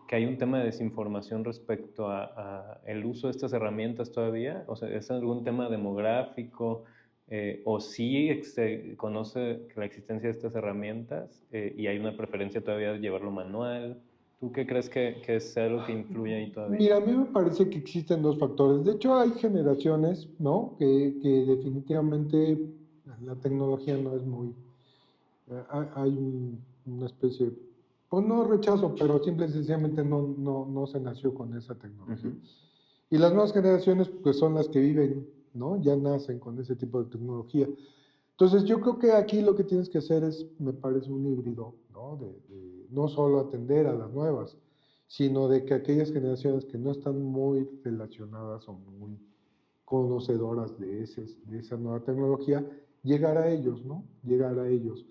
Speaker 1: que hay un tema de desinformación respecto a el uso de estas herramientas todavía? O sea, ¿es algún tema demográfico? ¿O sí se conoce la existencia de estas herramientas y hay una preferencia todavía de llevarlo manual? ¿Tú qué crees que es algo que influye ahí todavía?
Speaker 2: Mira, a mí me parece que existen dos factores. De hecho, hay generaciones, ¿no? Que definitivamente la tecnología no es muy... hay una especie, pues no rechazo, pero simple y sencillamente no se nació con esa tecnología. Y las nuevas generaciones, pues son las que viven, ¿no? Ya nacen con ese tipo de tecnología. Entonces, yo creo que aquí lo que tienes que hacer es, me parece, un híbrido, ¿no? De no solo atender a las nuevas, sino de que aquellas generaciones que no están muy relacionadas o muy conocedoras de esa nueva tecnología, llegar a ellos, ¿no? Llegar a ellos.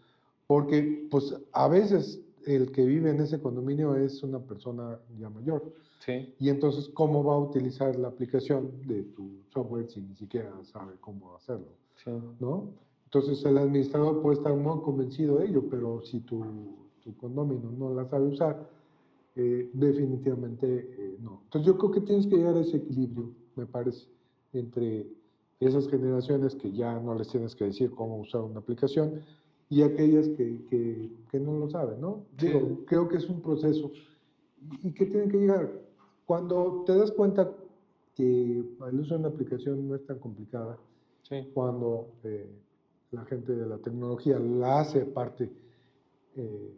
Speaker 2: Porque, pues, a veces el que vive en ese condominio es una persona ya mayor.
Speaker 1: Sí.
Speaker 2: Y entonces, ¿cómo va a utilizar la aplicación de tu software si ni siquiera sabe cómo hacerlo?
Speaker 1: Sí.
Speaker 2: ¿No? Entonces, el administrador puede estar muy convencido de ello, pero si tu condominio no la sabe usar, definitivamente no. Entonces, yo creo que tienes que llegar a ese equilibrio, me parece, entre esas generaciones que ya no les tienes que decir cómo usar una aplicación y aquellas que no lo saben, ¿no?
Speaker 1: Sí.
Speaker 2: Digo, creo que es un proceso y que tienen que llegar. Cuando te das cuenta que el uso de una aplicación no es tan complicada,
Speaker 1: Sí.
Speaker 2: cuando la gente de la tecnología la hace parte eh,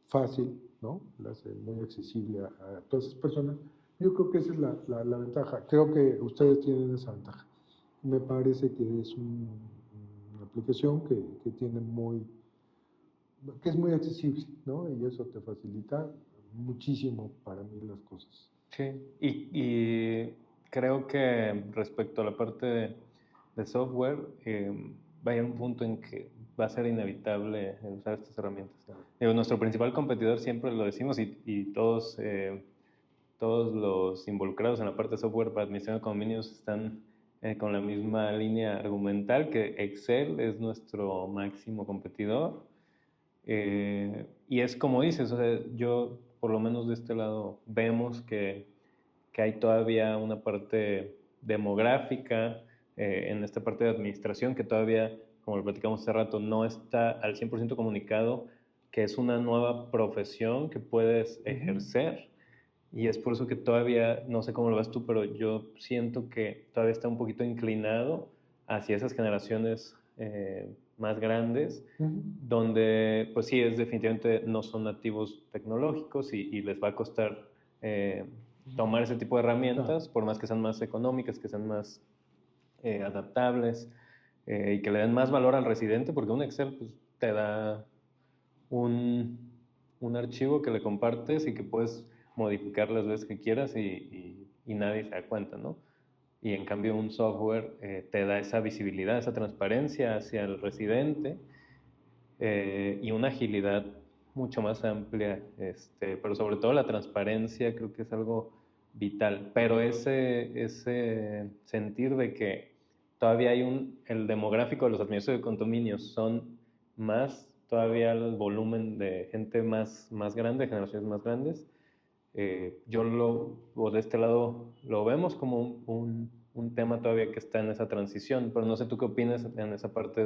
Speaker 2: fácil, ¿no? La hace muy accesible a todas esas personas, yo creo que esa es la ventaja. Creo que ustedes tienen esa ventaja. Me parece que es una aplicación que tiene que es muy accesible, ¿no? Y eso te facilita muchísimo para mí las cosas.
Speaker 1: Sí, y creo que respecto a la parte de software, va a llegar un punto en que va a ser inevitable el usar estas herramientas. Digo, nuestro principal competidor, siempre lo decimos, y todos los involucrados en la parte de software para administración de condominios están con la misma línea argumental, que Excel es nuestro máximo competidor. Y es como dices, o sea, yo por lo menos de este lado vemos que hay todavía una parte demográfica en esta parte de administración que todavía, como lo platicamos hace rato, no está al 100% comunicado, que es una nueva profesión que puedes ejercer. Y es por eso que todavía, no sé cómo lo ves tú, pero yo siento que todavía está un poquito inclinado hacia esas generaciones más grandes, donde pues sí, definitivamente no son nativos tecnológicos y les va a costar tomar ese tipo de herramientas, por más que sean más económicas, que sean más adaptables y que le den más valor al residente, porque un Excel pues, te da un, un archivo que le compartes y que puedes modificar las veces que quieras y nadie se da cuenta, ¿no? Y en cambio un software te da esa visibilidad, esa transparencia hacia el residente y una agilidad mucho más amplia, pero sobre todo la transparencia creo que es algo vital, pero ese sentir de que todavía hay el demográfico de los administradores de condominios son más, todavía el volumen de gente más grande, generaciones más grandes, o de este lado lo vemos como un tema todavía que está en esa transición, pero no sé tú qué opinas en esa parte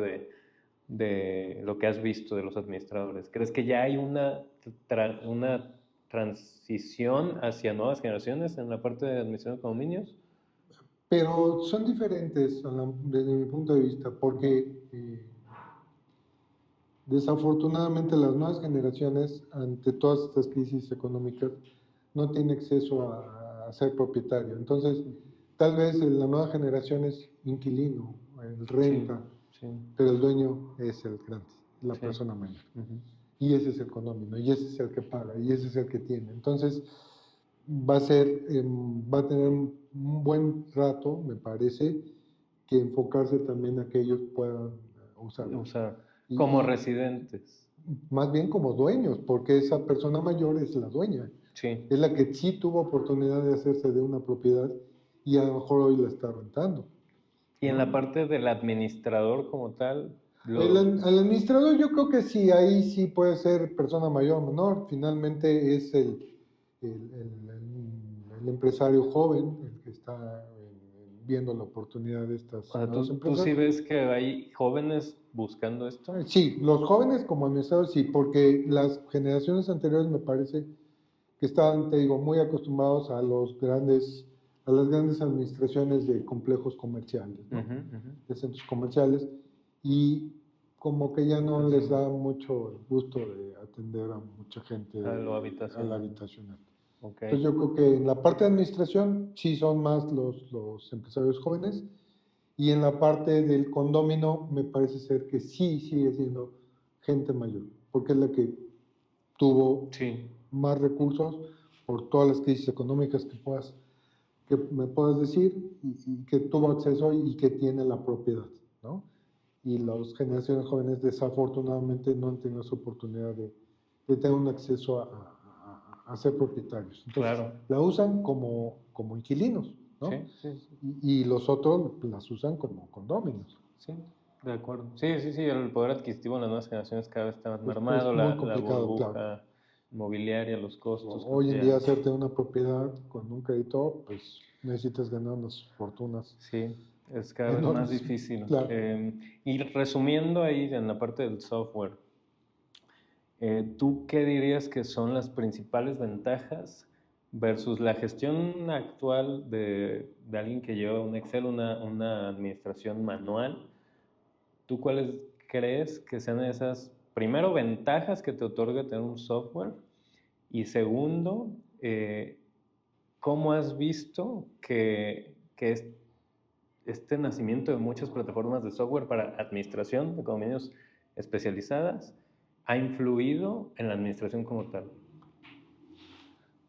Speaker 1: de lo que has visto de los administradores? ¿Crees que ya hay una transición hacia nuevas generaciones en la parte de administración de condominios?
Speaker 2: Pero son diferentes desde mi punto de vista, porque desafortunadamente las nuevas generaciones, ante todas estas crisis económicas, no tienen acceso a ser propietario. Entonces, tal vez la nueva generación es inquilino, el renta,
Speaker 1: Sí.
Speaker 2: pero el dueño es el grande, la
Speaker 1: Sí.
Speaker 2: persona mayor.
Speaker 1: Ujú.
Speaker 2: Y ese es el condomino, y ese es el que paga, y ese es el que tiene. Entonces, va a tener un buen rato, me parece, que enfocarse también a que ellos puedan usarlo.
Speaker 1: Usar
Speaker 2: Y-
Speaker 1: como
Speaker 2: y
Speaker 1: residentes.
Speaker 2: más bien como dueños, porque esa persona mayor es la dueña.
Speaker 1: Sí.
Speaker 2: Es la que sí tuvo oportunidad de hacerse de una propiedad y a lo mejor hoy la está rentando.
Speaker 1: Y en la parte del administrador como tal,
Speaker 2: El administrador yo creo que sí, ahí sí puede ser persona mayor o menor, finalmente es el empresario joven el que está viendo la oportunidad de estas
Speaker 1: o sea,
Speaker 2: nuevas
Speaker 1: ¿tú
Speaker 2: empresas.
Speaker 1: sí ves que hay jóvenes buscando esto?
Speaker 2: Sí, los jóvenes como administradores sí, porque las generaciones anteriores me parece que estaban, te digo, muy acostumbrados a las grandes administraciones de complejos comerciales, ¿no?
Speaker 1: Ujú, ujú.
Speaker 2: De centros comerciales, y como que ya no les da mucho el gusto de atender a mucha gente
Speaker 1: A lo
Speaker 2: a
Speaker 1: habitacional.
Speaker 2: la habitacional.
Speaker 1: Ok.
Speaker 2: Entonces yo creo que en la parte de administración sí son más los empresarios jóvenes, y en la parte del condomino me parece ser que sí sigue siendo gente mayor, porque es la que tuvo
Speaker 1: Sí.
Speaker 2: más recursos por todas las crisis económicas que me puedas decir, y que tuvo acceso y que tiene la propiedad, ¿no? Y las generaciones jóvenes desafortunadamente no han tenido esa oportunidad de tener un acceso a ser propietarios. Entonces,
Speaker 1: Claro.
Speaker 2: la usan como inquilinos, ¿no?
Speaker 1: Sí, sí, sí.
Speaker 2: Y los otros las usan como condóminos.
Speaker 1: Sí, de acuerdo. Sí, el poder adquisitivo en las nuevas generaciones cada vez está más
Speaker 2: Pues,
Speaker 1: mermado,
Speaker 2: es muy
Speaker 1: la
Speaker 2: complicado, claro.
Speaker 1: burbuja inmobiliaria, los costos.
Speaker 2: Hoy en
Speaker 1: creo que
Speaker 2: día
Speaker 1: ya-
Speaker 2: hacerte una propiedad con un crédito, pues necesitas ganar unas fortunas
Speaker 1: Sí, es cada vez más
Speaker 2: enormes.
Speaker 1: difícil.
Speaker 2: Claro.
Speaker 1: Y resumiendo ahí en la parte del software, ¿tú qué dirías que son las principales ventajas versus la gestión actual de alguien que lleva un Excel, una administración manual? ¿Tú cuáles crees que sean esas, primero, ventajas que te otorga tener un software? Y segundo, ¿cómo has visto que este nacimiento de muchas plataformas de software para administración de condominios especializadas ha influido en la administración como tal?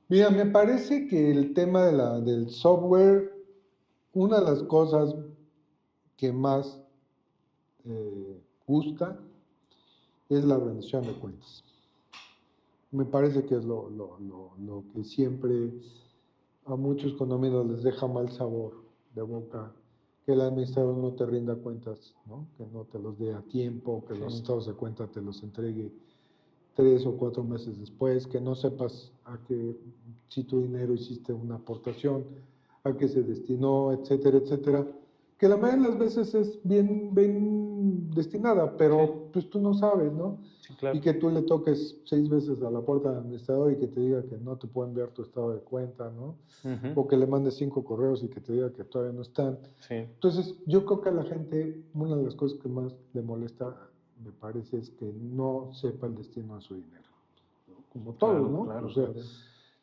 Speaker 2: Mira, me parece que el tema del software, una de las cosas que más gusta es la rendición de cuentas. Me parece que es lo que siempre a muchos condominios les deja mal sabor de boca, que el administrador no te rinda cuentas, ¿no? Que no te los dé a tiempo, que los
Speaker 1: Sí.
Speaker 2: estados de cuenta te los entregue 3 o 4 meses después, que no sepas si tu dinero hiciste una aportación, a qué se destinó, etcétera, etcétera, que la mayoría de las veces es bien destinada, pero
Speaker 1: Sí.
Speaker 2: pues tú no sabes, ¿no?
Speaker 1: Sí, claro.
Speaker 2: Y que tú le toques 6 veces a la puerta del administrador y que te diga que no te puede enviar tu estado de cuenta, ¿no?
Speaker 1: Ujú.
Speaker 2: O que le mandes 5 correos y que te diga que todavía no están.
Speaker 1: Sí.
Speaker 2: Entonces, yo creo que a la gente, una de las cosas que más le molesta, me parece, es que no sepa el destino de su dinero. Como todos,
Speaker 1: Claro,
Speaker 2: ¿no?
Speaker 1: claro,
Speaker 2: O sea,
Speaker 1: claro.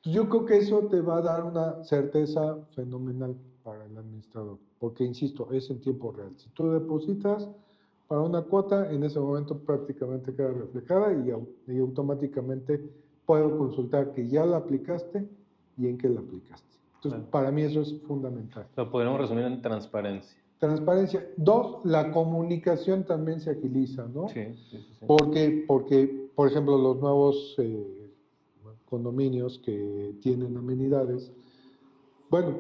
Speaker 2: yo creo que eso te va a dar una certeza fenomenal para el administrador, porque, insisto, es en tiempo real. Si tú depositas para una cuota, en ese momento prácticamente queda reflejada y automáticamente puedo consultar que ya la aplicaste y en qué la aplicaste. Entonces,
Speaker 1: Claro.
Speaker 2: para mí eso es fundamental.
Speaker 1: Lo podríamos resumir en transparencia.
Speaker 2: Transparencia. 2, la comunicación también se agiliza, ¿no?
Speaker 1: Sí.
Speaker 2: Porque, por ejemplo, los nuevos condominios que tienen amenidades, bueno,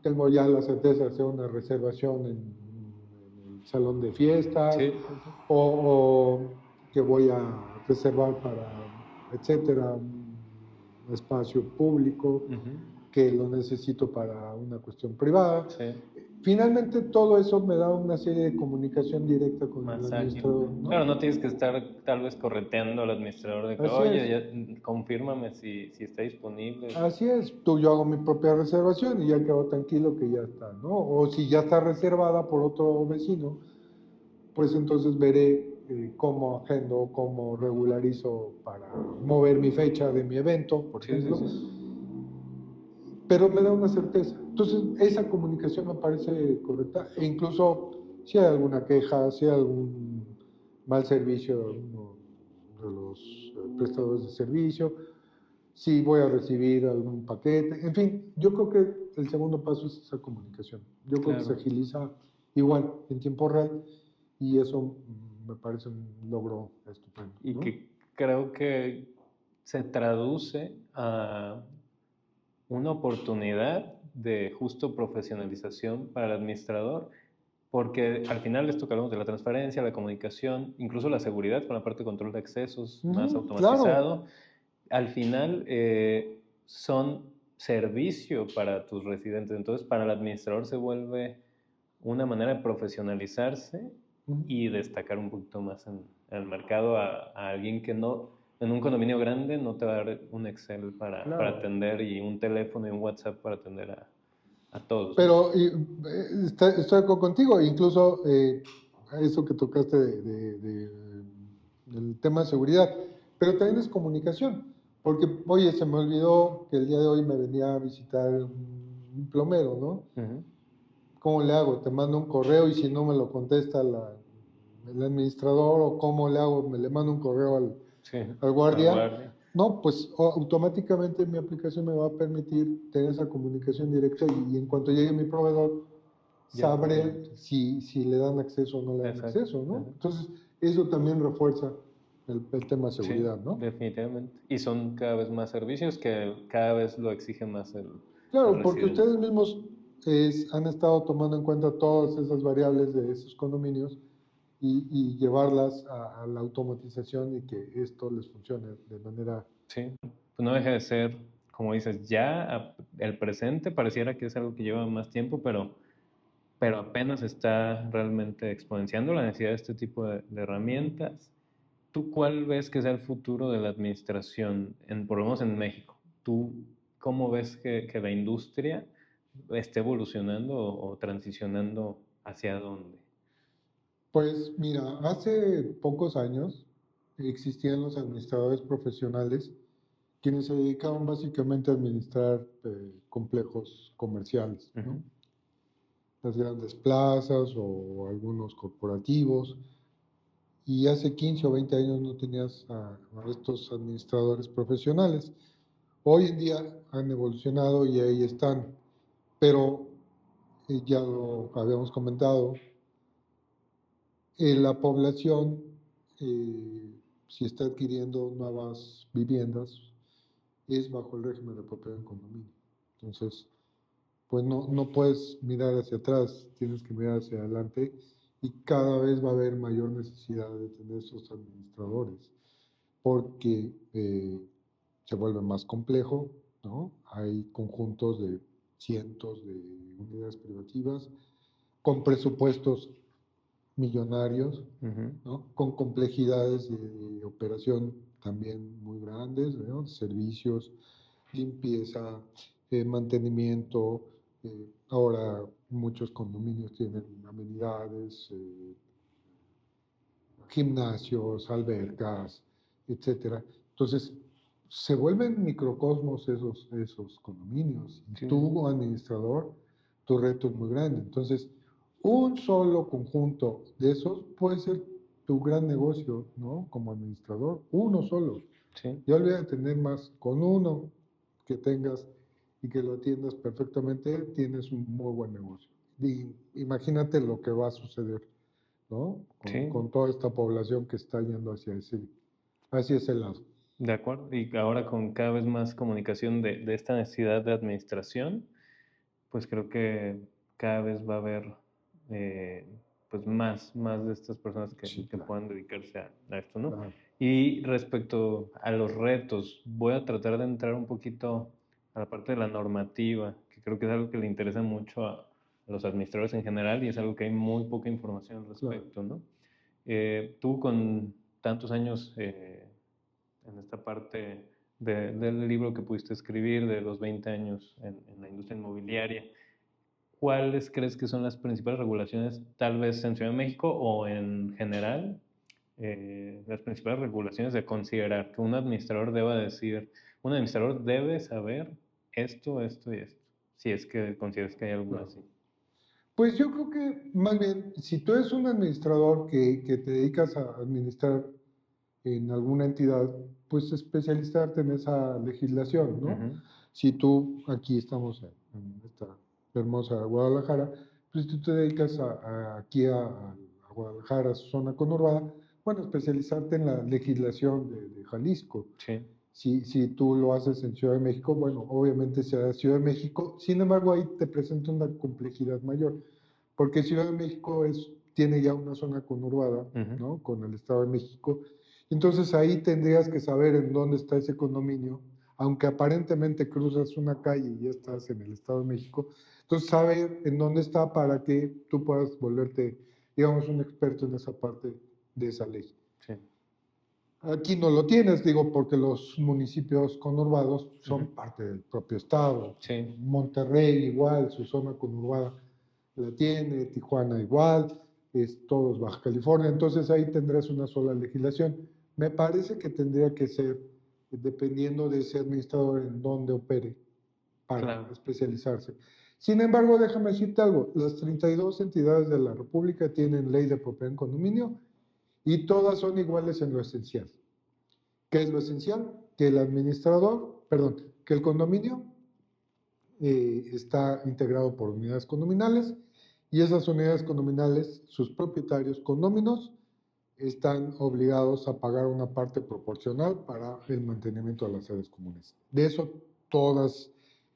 Speaker 2: tengo ya la certeza de hacer una reservación en el salón de fiestas,
Speaker 1: Sí.
Speaker 2: o que voy a reservar para, etcétera, un espacio público
Speaker 1: Ujú.
Speaker 2: que lo necesito para una cuestión privada.
Speaker 1: Sí.
Speaker 2: finalmente todo eso me da una serie de comunicación directa con el
Speaker 1: Más ágil.
Speaker 2: administrador, ¿no?
Speaker 1: Claro, no tienes que estar tal vez correteando al administrador de que,
Speaker 2: Así
Speaker 1: oye,
Speaker 2: es.
Speaker 1: ya, confírmame si está disponible.
Speaker 2: Así es, yo hago mi propia reservación y ya quedo tranquilo que ya está, ¿no? O si ya está reservada por otro vecino, pues entonces veré cómo agendo, cómo regularizo para mover mi fecha de mi evento, por
Speaker 1: Sí, sí,
Speaker 2: ejemplo,
Speaker 1: sí.
Speaker 2: pero me da una certeza. Entonces, esa comunicación me parece correcta e incluso si hay alguna queja, si hay algún mal servicio de alguno de los prestadores de servicio, si voy a recibir algún paquete, en fin, yo creo que el segundo paso es esa comunicación. Yo creo que se
Speaker 1: Claro.
Speaker 2: agiliza igual en tiempo real y eso me parece un logro estupendo,
Speaker 1: Y
Speaker 2: ¿no?
Speaker 1: que creo que se traduce a una oportunidad de justo profesionalización para el administrador, porque al final esto que hablamos de la transparencia, la comunicación, incluso la seguridad con la parte de control de accesos más
Speaker 2: Claro,
Speaker 1: automatizado, al final son servicio para tus residentes. Entonces, para el administrador se vuelve una manera de profesionalizarse y destacar un poquito más en el mercado a alguien que no, en un condominio grande no te va a dar un Excel para
Speaker 2: claro.
Speaker 1: atender y un teléfono y un WhatsApp para atender a todos, ¿no?
Speaker 2: Pero estoy de acuerdo contigo, incluso eso que tocaste del tema de seguridad, pero también es comunicación, porque, oye, se me olvidó que el día de hoy me venía a visitar un plomero, ¿no?
Speaker 1: Ujú.
Speaker 2: ¿Cómo le hago? Te mando un correo y si no me lo contesta el administrador, o cómo le hago, me le mando un correo
Speaker 1: Sí,
Speaker 2: al
Speaker 1: al
Speaker 2: guardia.
Speaker 1: guardia.
Speaker 2: No, pues automáticamente mi aplicación me va a permitir tener esa comunicación directa y en cuanto llegue mi proveedor,
Speaker 1: Ya
Speaker 2: sabré
Speaker 1: puedo.
Speaker 2: si le dan acceso o no le dan
Speaker 1: Exacto.
Speaker 2: acceso, ¿no?
Speaker 1: Ajá.
Speaker 2: Entonces, eso también refuerza el tema de
Speaker 1: Sí,
Speaker 2: seguridad, ¿no?
Speaker 1: definitivamente. Y son cada vez más servicios que cada vez lo exige más el
Speaker 2: Claro, porque
Speaker 1: residente.
Speaker 2: ustedes mismos han estado tomando en cuenta todas esas variables de esos condominios y llevarlas a la automatización y que esto les funcione de manera...
Speaker 1: Sí, pues no deja de ser, como dices, el presente pareciera que es algo que lleva más tiempo, pero apenas está realmente exponenciando la necesidad de este tipo de herramientas. ¿Tú cuál ves que sea el futuro de la administración, por lo menos en México? ¿Tú cómo ves que la industria esté evolucionando o transicionando hacia dónde?
Speaker 2: Pues mira, hace pocos años existían los administradores profesionales quienes se dedicaban básicamente a administrar complejos comerciales,
Speaker 1: Ujú.
Speaker 2: ¿no? Las grandes plazas o algunos corporativos. Y hace 15 o 20 años no tenías a estos administradores profesionales. Hoy en día han evolucionado y ahí están, pero ya lo habíamos comentado, la población, si está adquiriendo nuevas viviendas, es bajo el régimen de propiedad en condominio. Entonces, pues no puedes mirar hacia atrás, tienes que mirar hacia adelante y cada vez va a haber mayor necesidad de tener esos administradores porque se vuelve más complejo, ¿no? Hay conjuntos de cientos de unidades privativas con presupuestos millonarios,
Speaker 1: Ujú.
Speaker 2: ¿no? Con complejidades de operación también muy grandes, ¿no? Servicios, limpieza, mantenimiento. Ahora muchos condominios tienen amenidades, gimnasios, albercas, etcétera. Entonces, se vuelven microcosmos esos condominios. Y
Speaker 1: Sí,
Speaker 2: tú,
Speaker 1: sí.
Speaker 2: como administrador, tu reto es muy grande. Entonces, un solo conjunto de esos puede ser tu gran negocio, ¿no? Como administrador, uno solo.
Speaker 1: Sí.
Speaker 2: Ya olvida de tener más. Con uno que tengas y que lo atiendas perfectamente, tienes un muy buen negocio. Y imagínate lo que va a suceder, ¿no?
Speaker 1: Sí,
Speaker 2: Con toda esta población que está yendo hacia ese lado.
Speaker 1: de acuerdo. Y ahora con cada vez más comunicación de esta necesidad de administración, pues creo que cada vez va a haber eh, pues más de estas personas
Speaker 2: Sí,
Speaker 1: que
Speaker 2: claro,
Speaker 1: puedan dedicarse a esto, ¿no?
Speaker 2: claro.
Speaker 1: Y respecto a los retos, voy a tratar de entrar un poquito a la parte de la normativa, que creo que es algo que le interesa mucho los administradores en general y es algo que hay muy poca información al respecto, ¿no? Tú con tantos años en esta parte del libro que pudiste escribir, de los 20 años en la industria inmobiliaria, ¿cuáles crees que son las principales regulaciones, tal vez en Ciudad de México o en general, las principales regulaciones de considerar que un administrador deba decir, un administrador debe saber esto, esto y esto, si es que consideras que hay alguna
Speaker 2: Claro.
Speaker 1: así?
Speaker 2: Pues yo creo que más bien, si tú eres un administrador que te dedicas a administrar en alguna entidad, pues especializarte en esa legislación, ¿no?
Speaker 1: Ujú.
Speaker 2: Si tú, aquí estamos en esta hermosa Guadalajara, pues tú te dedicas aquí a Guadalajara, su zona conurbada, bueno, especializarte en la legislación de Jalisco.
Speaker 1: Sí,
Speaker 2: Si tú lo haces en Ciudad de México, bueno, obviamente será Ciudad de México, sin embargo ahí te presenta una complejidad mayor, porque Ciudad de México tiene ya una zona conurbada,
Speaker 1: ujú,
Speaker 2: ¿no? Con el Estado de México, entonces ahí tendrías que saber en dónde está ese condominio, aunque aparentemente cruzas una calle y ya estás en el Estado de México, entonces saber en dónde está para que tú puedas volverte, digamos, un experto en esa parte de esa ley.
Speaker 1: sí,
Speaker 2: Aquí no lo tienes, digo, porque los municipios conurbados son
Speaker 1: ujú,
Speaker 2: parte del propio estado.
Speaker 1: sí,
Speaker 2: Monterrey igual, su zona conurbada la tiene, Tijuana igual, todos Baja California, entonces ahí tendrás una sola legislación. Me parece que tendría que ser, dependiendo de ese administrador en dónde opere, para
Speaker 1: claro,
Speaker 2: especializarse. Sin embargo, déjame decirte algo, las 32 entidades de la República tienen ley de propiedad en condominio y todas son iguales en lo esencial. ¿Qué es lo esencial? Que el administrador, perdón, que el condominio está integrado por unidades condominales y esas unidades condominales, sus propietarios condóminos, están obligados a pagar una parte proporcional para el mantenimiento de las áreas comunes. De eso todas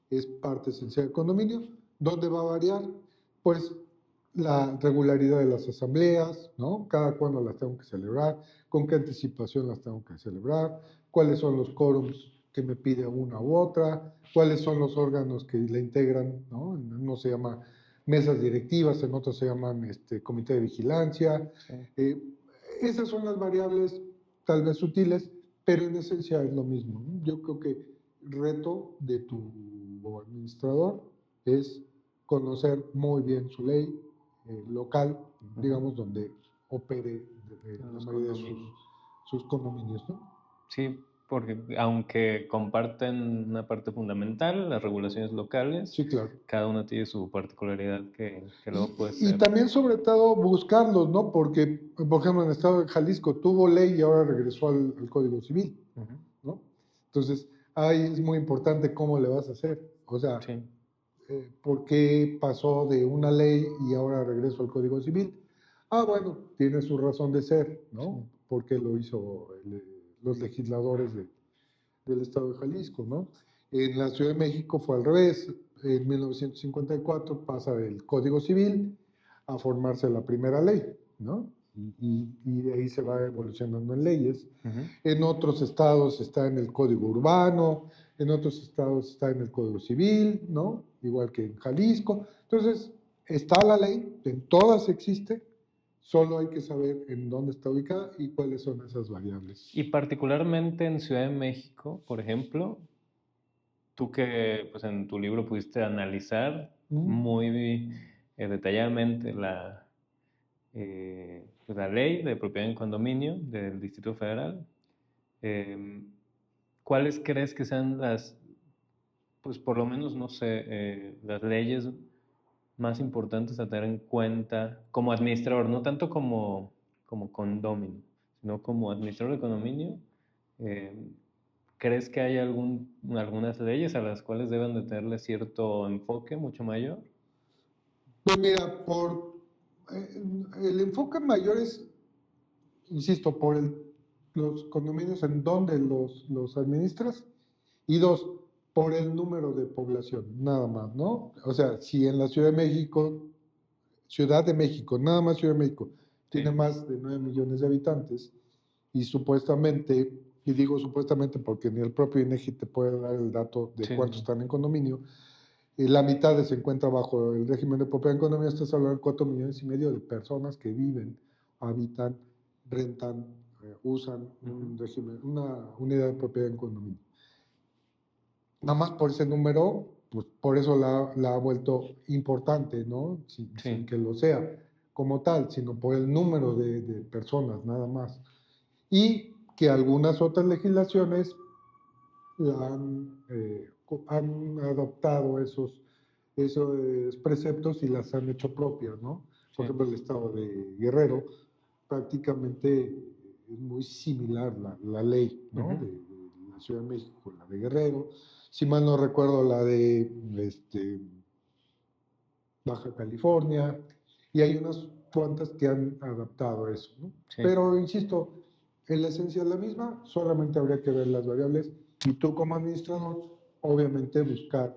Speaker 2: es parte esencial del condominio. ¿Dónde va a variar? Pues la regularidad de las asambleas, ¿no? Cada cuándo las tengo que celebrar, con qué anticipación las tengo que celebrar, cuáles son los quórums que me pide una u otra, cuáles son los órganos que la integran, ¿no? En uno se llama mesas directivas, en otro se llaman comité de vigilancia.
Speaker 1: sí.
Speaker 2: Eh, Esas son las variables tal vez sutiles, pero en esencia es lo mismo, ¿no? Yo creo que el reto de tu administrador es conocer muy bien su ley local,
Speaker 1: Ujú.
Speaker 2: digamos, donde opere
Speaker 1: En
Speaker 2: la
Speaker 1: los
Speaker 2: mayoría de
Speaker 1: condominios.
Speaker 2: sus condominios, ¿no?
Speaker 1: Sí, porque aunque comparten una parte fundamental, las regulaciones locales,
Speaker 2: Sí, claro.
Speaker 1: cada una tiene su particularidad que luego puede
Speaker 2: Y
Speaker 1: ser.
Speaker 2: también sobre todo buscarlos, ¿no? Porque, por ejemplo, en el estado de Jalisco tuvo ley y ahora regresó al Código Civil,
Speaker 1: Ujú.
Speaker 2: ¿no? Entonces, ahí es muy importante cómo le vas a hacer. O sea,
Speaker 1: Sí,
Speaker 2: ¿por qué pasó de una ley y ahora regreso al Código Civil? Ah, bueno, tiene su razón de ser,
Speaker 1: sí.
Speaker 2: ¿no? Porque lo hizo los legisladores del estado de Jalisco, ¿no? En la Ciudad de México fue al revés. En 1954 pasa del Código Civil a formarse la primera ley, ¿no? Y de ahí se va evolucionando en leyes.
Speaker 1: Ujú.
Speaker 2: En otros estados está en el Código Urbano, en otros estados está en el Código Civil, ¿no? Igual que en Jalisco. Entonces, está la ley, en todas existe, solo hay que saber en dónde está ubicada y cuáles son esas variables.
Speaker 1: Y particularmente en Ciudad de México, por ejemplo, tú que pues, en tu libro pudiste analizar
Speaker 2: ¿Mm?
Speaker 1: muy detalladamente pues, la ley de propiedad en condominio del Distrito Federal, eh, ¿cuáles crees que sean pues por lo menos, no sé, las leyes más importantes a tener en cuenta como administrador, no tanto como condominio, sino como administrador de condominio? eh, ¿Crees que hay algunas leyes a las cuales deben de tenerle cierto enfoque mucho mayor?
Speaker 2: Pues mira, el enfoque mayor es, insisto, por los condominios en donde los administras y dos, por el número de población, nada más, ¿no? O sea, si en la Ciudad de México, nada más Ciudad de México, tiene
Speaker 1: Sí,
Speaker 2: más de 9 millones de habitantes y supuestamente, y digo supuestamente porque ni el propio INEGI te puede dar el dato de
Speaker 1: sí,
Speaker 2: cuántos
Speaker 1: sí.
Speaker 2: están en condominio, la mitad se encuentra bajo el régimen de propiedad en condominio. Estás hablando de 4,5 millones de personas que viven, habitan, rentan, usan un régimen, una unidad de propiedad en condominio. Nada más por ese número, pues por eso la ha vuelto importante, ¿no? Sin que lo sea como tal, sino por el número de personas, nada más. Y que algunas otras legislaciones han adoptado esos preceptos y las han hecho propias, ¿no? Por ejemplo, el estado de Guerrero, prácticamente es muy similar la ley, ¿no? De la Ciudad de México, la de Guerrero. Si mal no recuerdo, la de Baja California, y hay unas cuantas que han adaptado eso, ¿no?
Speaker 1: Sí.
Speaker 2: Pero, insisto, en la esencia es la misma, solamente habría que ver las variables y tú como administrador, obviamente buscar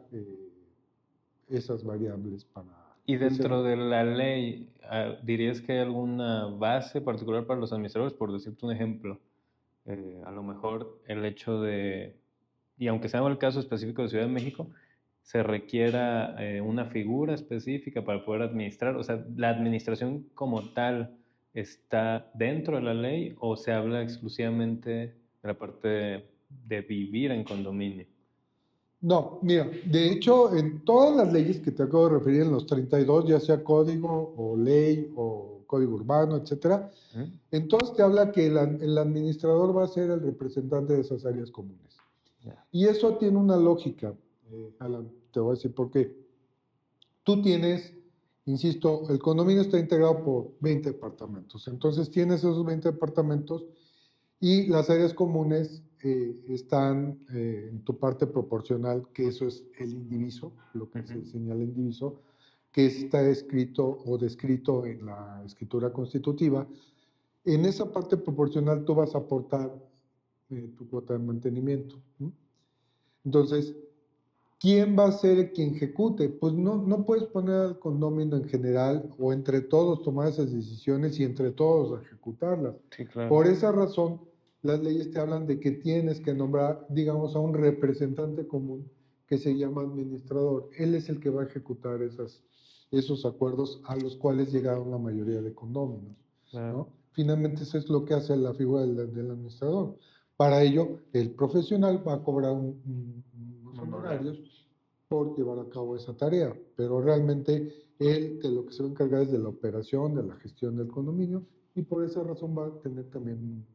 Speaker 2: esas variables para...
Speaker 1: Y dentro de la ley, ¿dirías que hay alguna base particular para los administradores? Por decirte un ejemplo, a lo mejor el hecho de, y aunque sea el caso específico de Ciudad de México, se requiera una figura específica para poder administrar, o sea, ¿la administración como tal está dentro de la ley o se habla exclusivamente de la parte de vivir en condominio?
Speaker 2: No, mira, de hecho, en todas las leyes que te acabo de referir, en los 32, ya sea código o ley o código urbano, etcétera, entonces te habla que el administrador va a ser el representante de esas áreas comunes.
Speaker 1: Yeah.
Speaker 2: Y eso tiene una lógica, Alan, te voy a decir por qué. Tú tienes, insisto, el condominio está integrado por 20 departamentos. Entonces tienes esos 20 departamentos y las áreas comunes están en tu parte proporcional, que eso es el indiviso, lo que se señala indiviso, que está escrito o descrito en la escritura constitutiva. En esa parte proporcional tú vas a aportar tu cuota de mantenimiento, ¿no? Entonces, ¿quién va a ser quien ejecute? Pues no puedes poner al condominio en general o entre todos tomar esas decisiones y entre todos ejecutarlas.
Speaker 1: Sí, claro.
Speaker 2: Por esa razón, las leyes te hablan de que tienes que nombrar, digamos, a un representante común que se llama administrador. Él es el que va a ejecutar esos acuerdos a los cuales llegaron la mayoría de condóminos, ¿no? Finalmente, eso es lo que hace la figura del administrador. Para ello, el profesional va a cobrar unos honorarios por llevar a cabo esa tarea, pero realmente él de lo que se va a encargar es de la operación, de la gestión del condominio, y por esa razón va a tener también un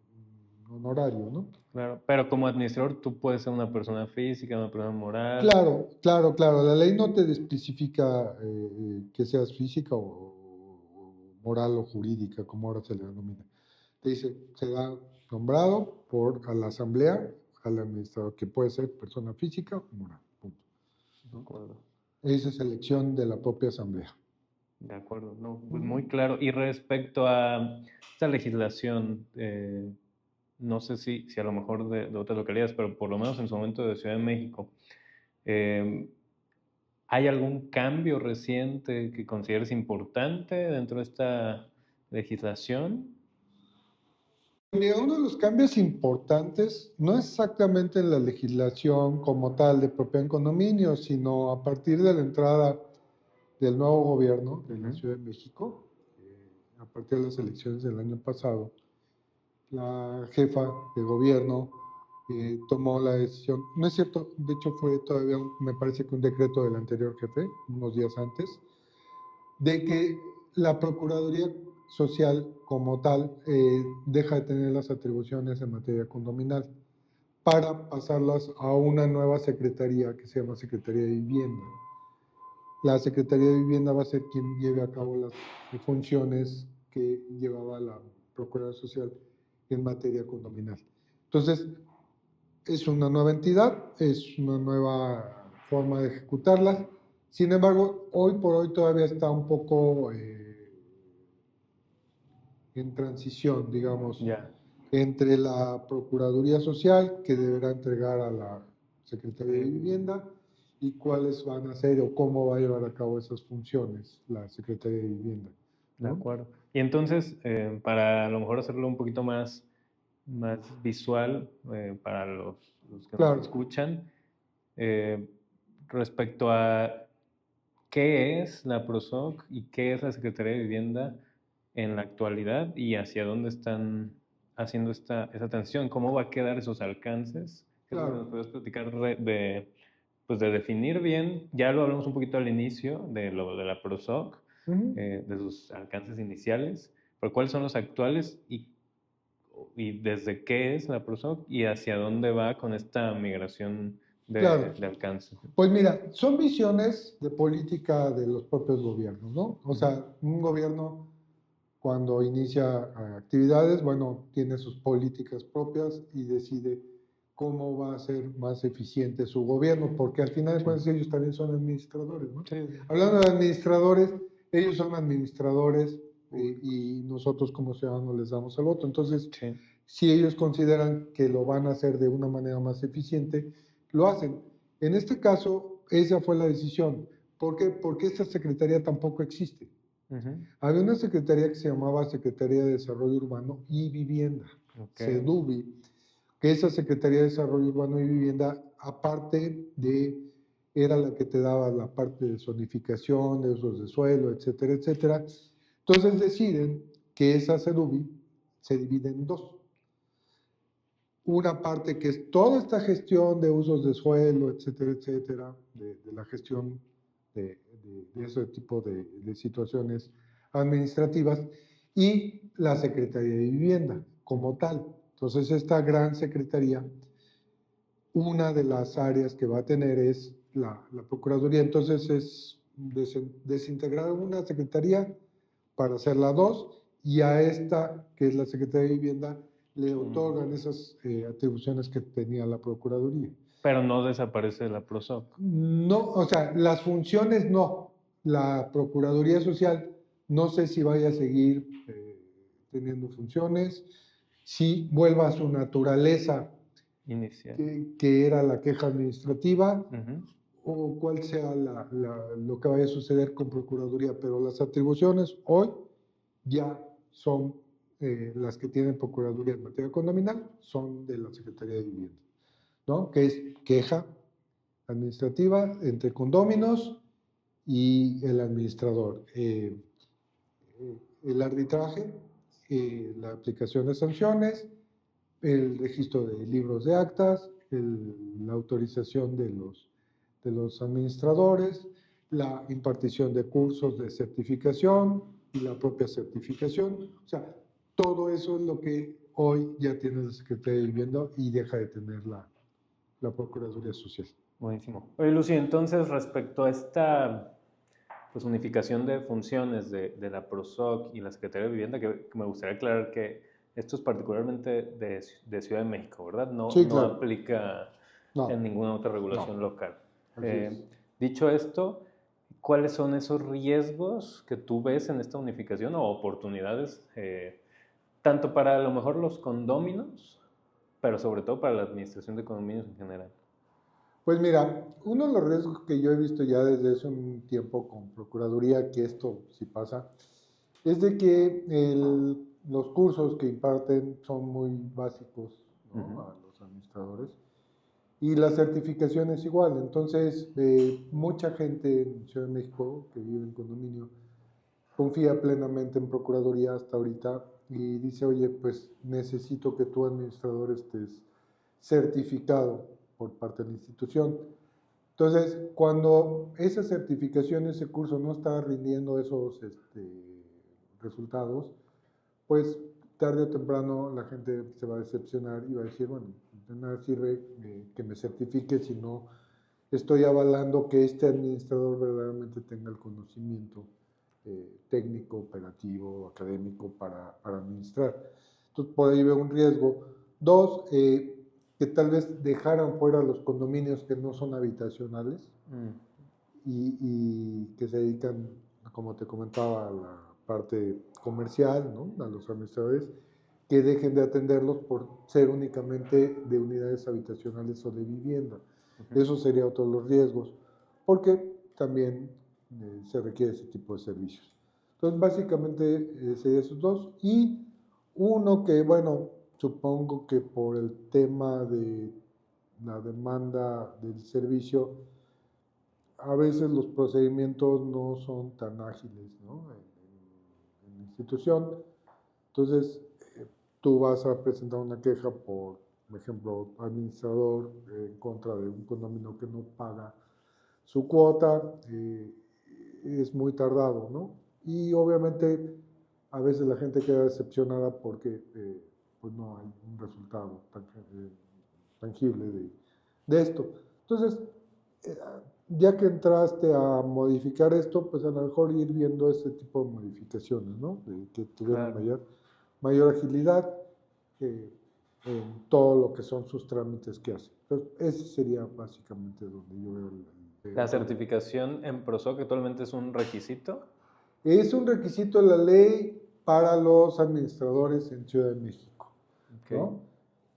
Speaker 2: honorario, ¿no?
Speaker 1: Claro, pero como administrador tú puedes ser una persona física, una persona moral.
Speaker 2: Claro, claro, claro. La ley no te especifica que seas física o moral o jurídica, como ahora se le denomina. Te dice, será nombrado por a la asamblea, al administrador, que puede ser persona física o moral. Punto.
Speaker 1: De acuerdo.
Speaker 2: Esa es elección de la propia asamblea.
Speaker 1: De acuerdo, no, pues muy claro. Y respecto a esta legislación, no sé si a lo mejor de otras localidades, pero por lo menos en su momento de Ciudad de México, ¿hay algún cambio reciente que consideres importante dentro de esta legislación?
Speaker 2: Mira, uno de los cambios importantes no es exactamente en la legislación como tal de propiedad en condominio, sino a partir de la entrada del nuevo gobierno de la Ciudad de México, a partir de las elecciones del año pasado, la jefa de gobierno tomó la decisión, no es cierto, de hecho fue todavía, me parece que un decreto del anterior jefe, unos días antes, de que la Procuraduría Social como tal deja de tener las atribuciones en materia condominal para pasarlas a una nueva secretaría que se llama Secretaría de Vivienda. La Secretaría de Vivienda va a ser quien lleve a cabo las funciones que llevaba la Procuraduría Social en materia condominal. Entonces, es una nueva entidad, es una nueva forma de ejecutarlas. Sin embargo, hoy por hoy todavía está un poco en transición, digamos, entre la Procuraduría Social, que deberá entregar a la Secretaría de Vivienda, y cuáles van a ser o cómo va a llevar a cabo esas funciones la Secretaría de Vivienda, ¿no?
Speaker 1: De acuerdo. Y entonces, para a lo mejor hacerlo un poquito más visual para los que nos escuchan, respecto a ¿qué es la PROSOC y qué es la Secretaría de Vivienda en la actualidad y hacia dónde están haciendo esa transición? ¿Cómo va a quedar esos alcances? ¿Qué es lo que nos
Speaker 2: Claro.
Speaker 1: puedes platicar pues de definir bien? Ya lo hablamos un poquito al inicio de lo de la PROSOC,
Speaker 2: Ujú.
Speaker 1: de sus alcances iniciales, pero ¿cuáles son los actuales y desde qué es la PROSOC y hacia dónde va con esta migración
Speaker 2: Claro.
Speaker 1: de alcance?
Speaker 2: Pues mira, son visiones de política de los propios gobiernos, ¿no? O
Speaker 1: Ujú.
Speaker 2: sea, un gobierno cuando inicia actividades, bueno, tiene sus políticas propias y decide cómo va a ser más eficiente su gobierno, porque al final de
Speaker 1: Sí.
Speaker 2: cuentas ellos también son administradores, ¿no?
Speaker 1: Sí, sí.
Speaker 2: Hablando de administradores, ellos son administradores y nosotros como ciudadanos les damos el voto. Entonces,
Speaker 1: Sí.
Speaker 2: si ellos consideran que lo van a hacer de una manera más eficiente, lo hacen. En este caso, esa fue la decisión. ¿Por qué? Porque esta secretaría tampoco existe.
Speaker 1: Ujú.
Speaker 2: Había una secretaría que se llamaba Secretaría de Desarrollo Urbano y Vivienda,
Speaker 1: Ok.
Speaker 2: SEDUBI, que esa Secretaría de Desarrollo Urbano y Vivienda, aparte de, era la que te daba la parte de zonificación, de usos de suelo, etcétera, etcétera. Entonces deciden que esa SEDUBI se divide en dos. Una parte que es toda esta gestión de usos de suelo, etcétera, etcétera, de la gestión de ese tipo de situaciones administrativas, y la Secretaría de Vivienda como tal. Entonces, esta gran secretaría, una de las áreas que va a tener es la Procuraduría. Entonces, es desintegrar una secretaría para hacerla dos, y a esta, que es la Secretaría de Vivienda, le otorgan esas atribuciones que tenía la Procuraduría.
Speaker 1: Pero no desaparece la PROSOC.
Speaker 2: No, o sea, las funciones no. La Procuraduría Social no sé si vaya a seguir teniendo funciones, si vuelva a su naturaleza,
Speaker 1: Inicial.
Speaker 2: que era la queja administrativa,
Speaker 1: Ujú.
Speaker 2: o cuál sea lo que vaya a suceder con Procuraduría, pero las atribuciones hoy ya son las que tiene Procuraduría en materia condominal, son de la Secretaría de Vivienda, ¿no? Que es queja administrativa entre condóminos y el administrador. El arbitraje, la aplicación de sanciones, el registro de libros de actas, la autorización de los administradores, la impartición de cursos de certificación y la propia certificación. O sea, todo eso es lo que hoy ya tiene la Secretaría de Vivienda y deja de tener la Procuraduría Social.
Speaker 1: Buenísimo. Oye, Lucy, entonces respecto a esta pues, unificación de funciones de la PROSOC y la Secretaría de Vivienda, que me gustaría aclarar que esto es particularmente de Ciudad de México, ¿verdad?
Speaker 2: Sí,
Speaker 1: No
Speaker 2: claro.
Speaker 1: aplica en
Speaker 2: No,
Speaker 1: ninguna otra
Speaker 2: no.
Speaker 1: regulación local.
Speaker 2: Así es.
Speaker 1: Dicho esto, ¿cuáles son esos riesgos que tú ves en esta unificación o oportunidades, tanto para a lo mejor los condóminos, pero sobre todo para la administración de condominios en general?
Speaker 2: Pues mira, uno de los riesgos que yo he visto ya desde hace un tiempo con Procuraduría, que esto sí pasa, es de que los cursos que imparten son muy básicos, ¿no?,
Speaker 1: Ujú.
Speaker 2: a los administradores, y la certificación es igual. Entonces, mucha gente en Ciudad de México que vive en condominio confía plenamente en Procuraduría hasta ahorita y dice, oye, pues necesito que tu administrador estés certificado por parte de la institución. Entonces, cuando esa certificación, ese curso no está rindiendo esos resultados, pues tarde o temprano la gente se va a decepcionar y va a decir, bueno, de nada sirve que me certifique si no estoy avalando que este administrador verdaderamente tenga el conocimiento técnico, operativo, académico para administrar. Entonces, por ahí veo un riesgo. Dos, que tal vez dejaran fuera los condominios que no son habitacionales
Speaker 1: Mm.
Speaker 2: y que se dedican, como te comentaba, a la parte comercial, ¿no?, a los administradores, que dejen de atenderlos por ser únicamente de unidades habitacionales o de vivienda.
Speaker 1: Ujú.
Speaker 2: Eso sería otro de los riesgos, porque también se requiere ese tipo de servicios. Entonces, básicamente serían esos dos. Y uno que, bueno, supongo que por el tema de la demanda del servicio, a veces los procedimientos no son tan ágiles, ¿no? En la institución. Entonces, tú vas a presentar una queja por ejemplo, administrador en contra de un condominio que no paga su cuota, es muy tardado, ¿no? Y obviamente a veces la gente queda decepcionada porque pues no hay un resultado tangible de esto. Entonces, eh, ya que entraste a modificar esto, pues a lo mejor ir viendo este tipo de modificaciones, ¿no? Que tuvieran mayor agilidad en todo lo que son sus trámites que hacen. Entonces, ese sería básicamente donde yo veo
Speaker 1: ¿La certificación en PROSOC actualmente es un requisito?
Speaker 2: Es un requisito de la ley para los administradores en Ciudad de México,
Speaker 1: Okay.
Speaker 2: ¿no?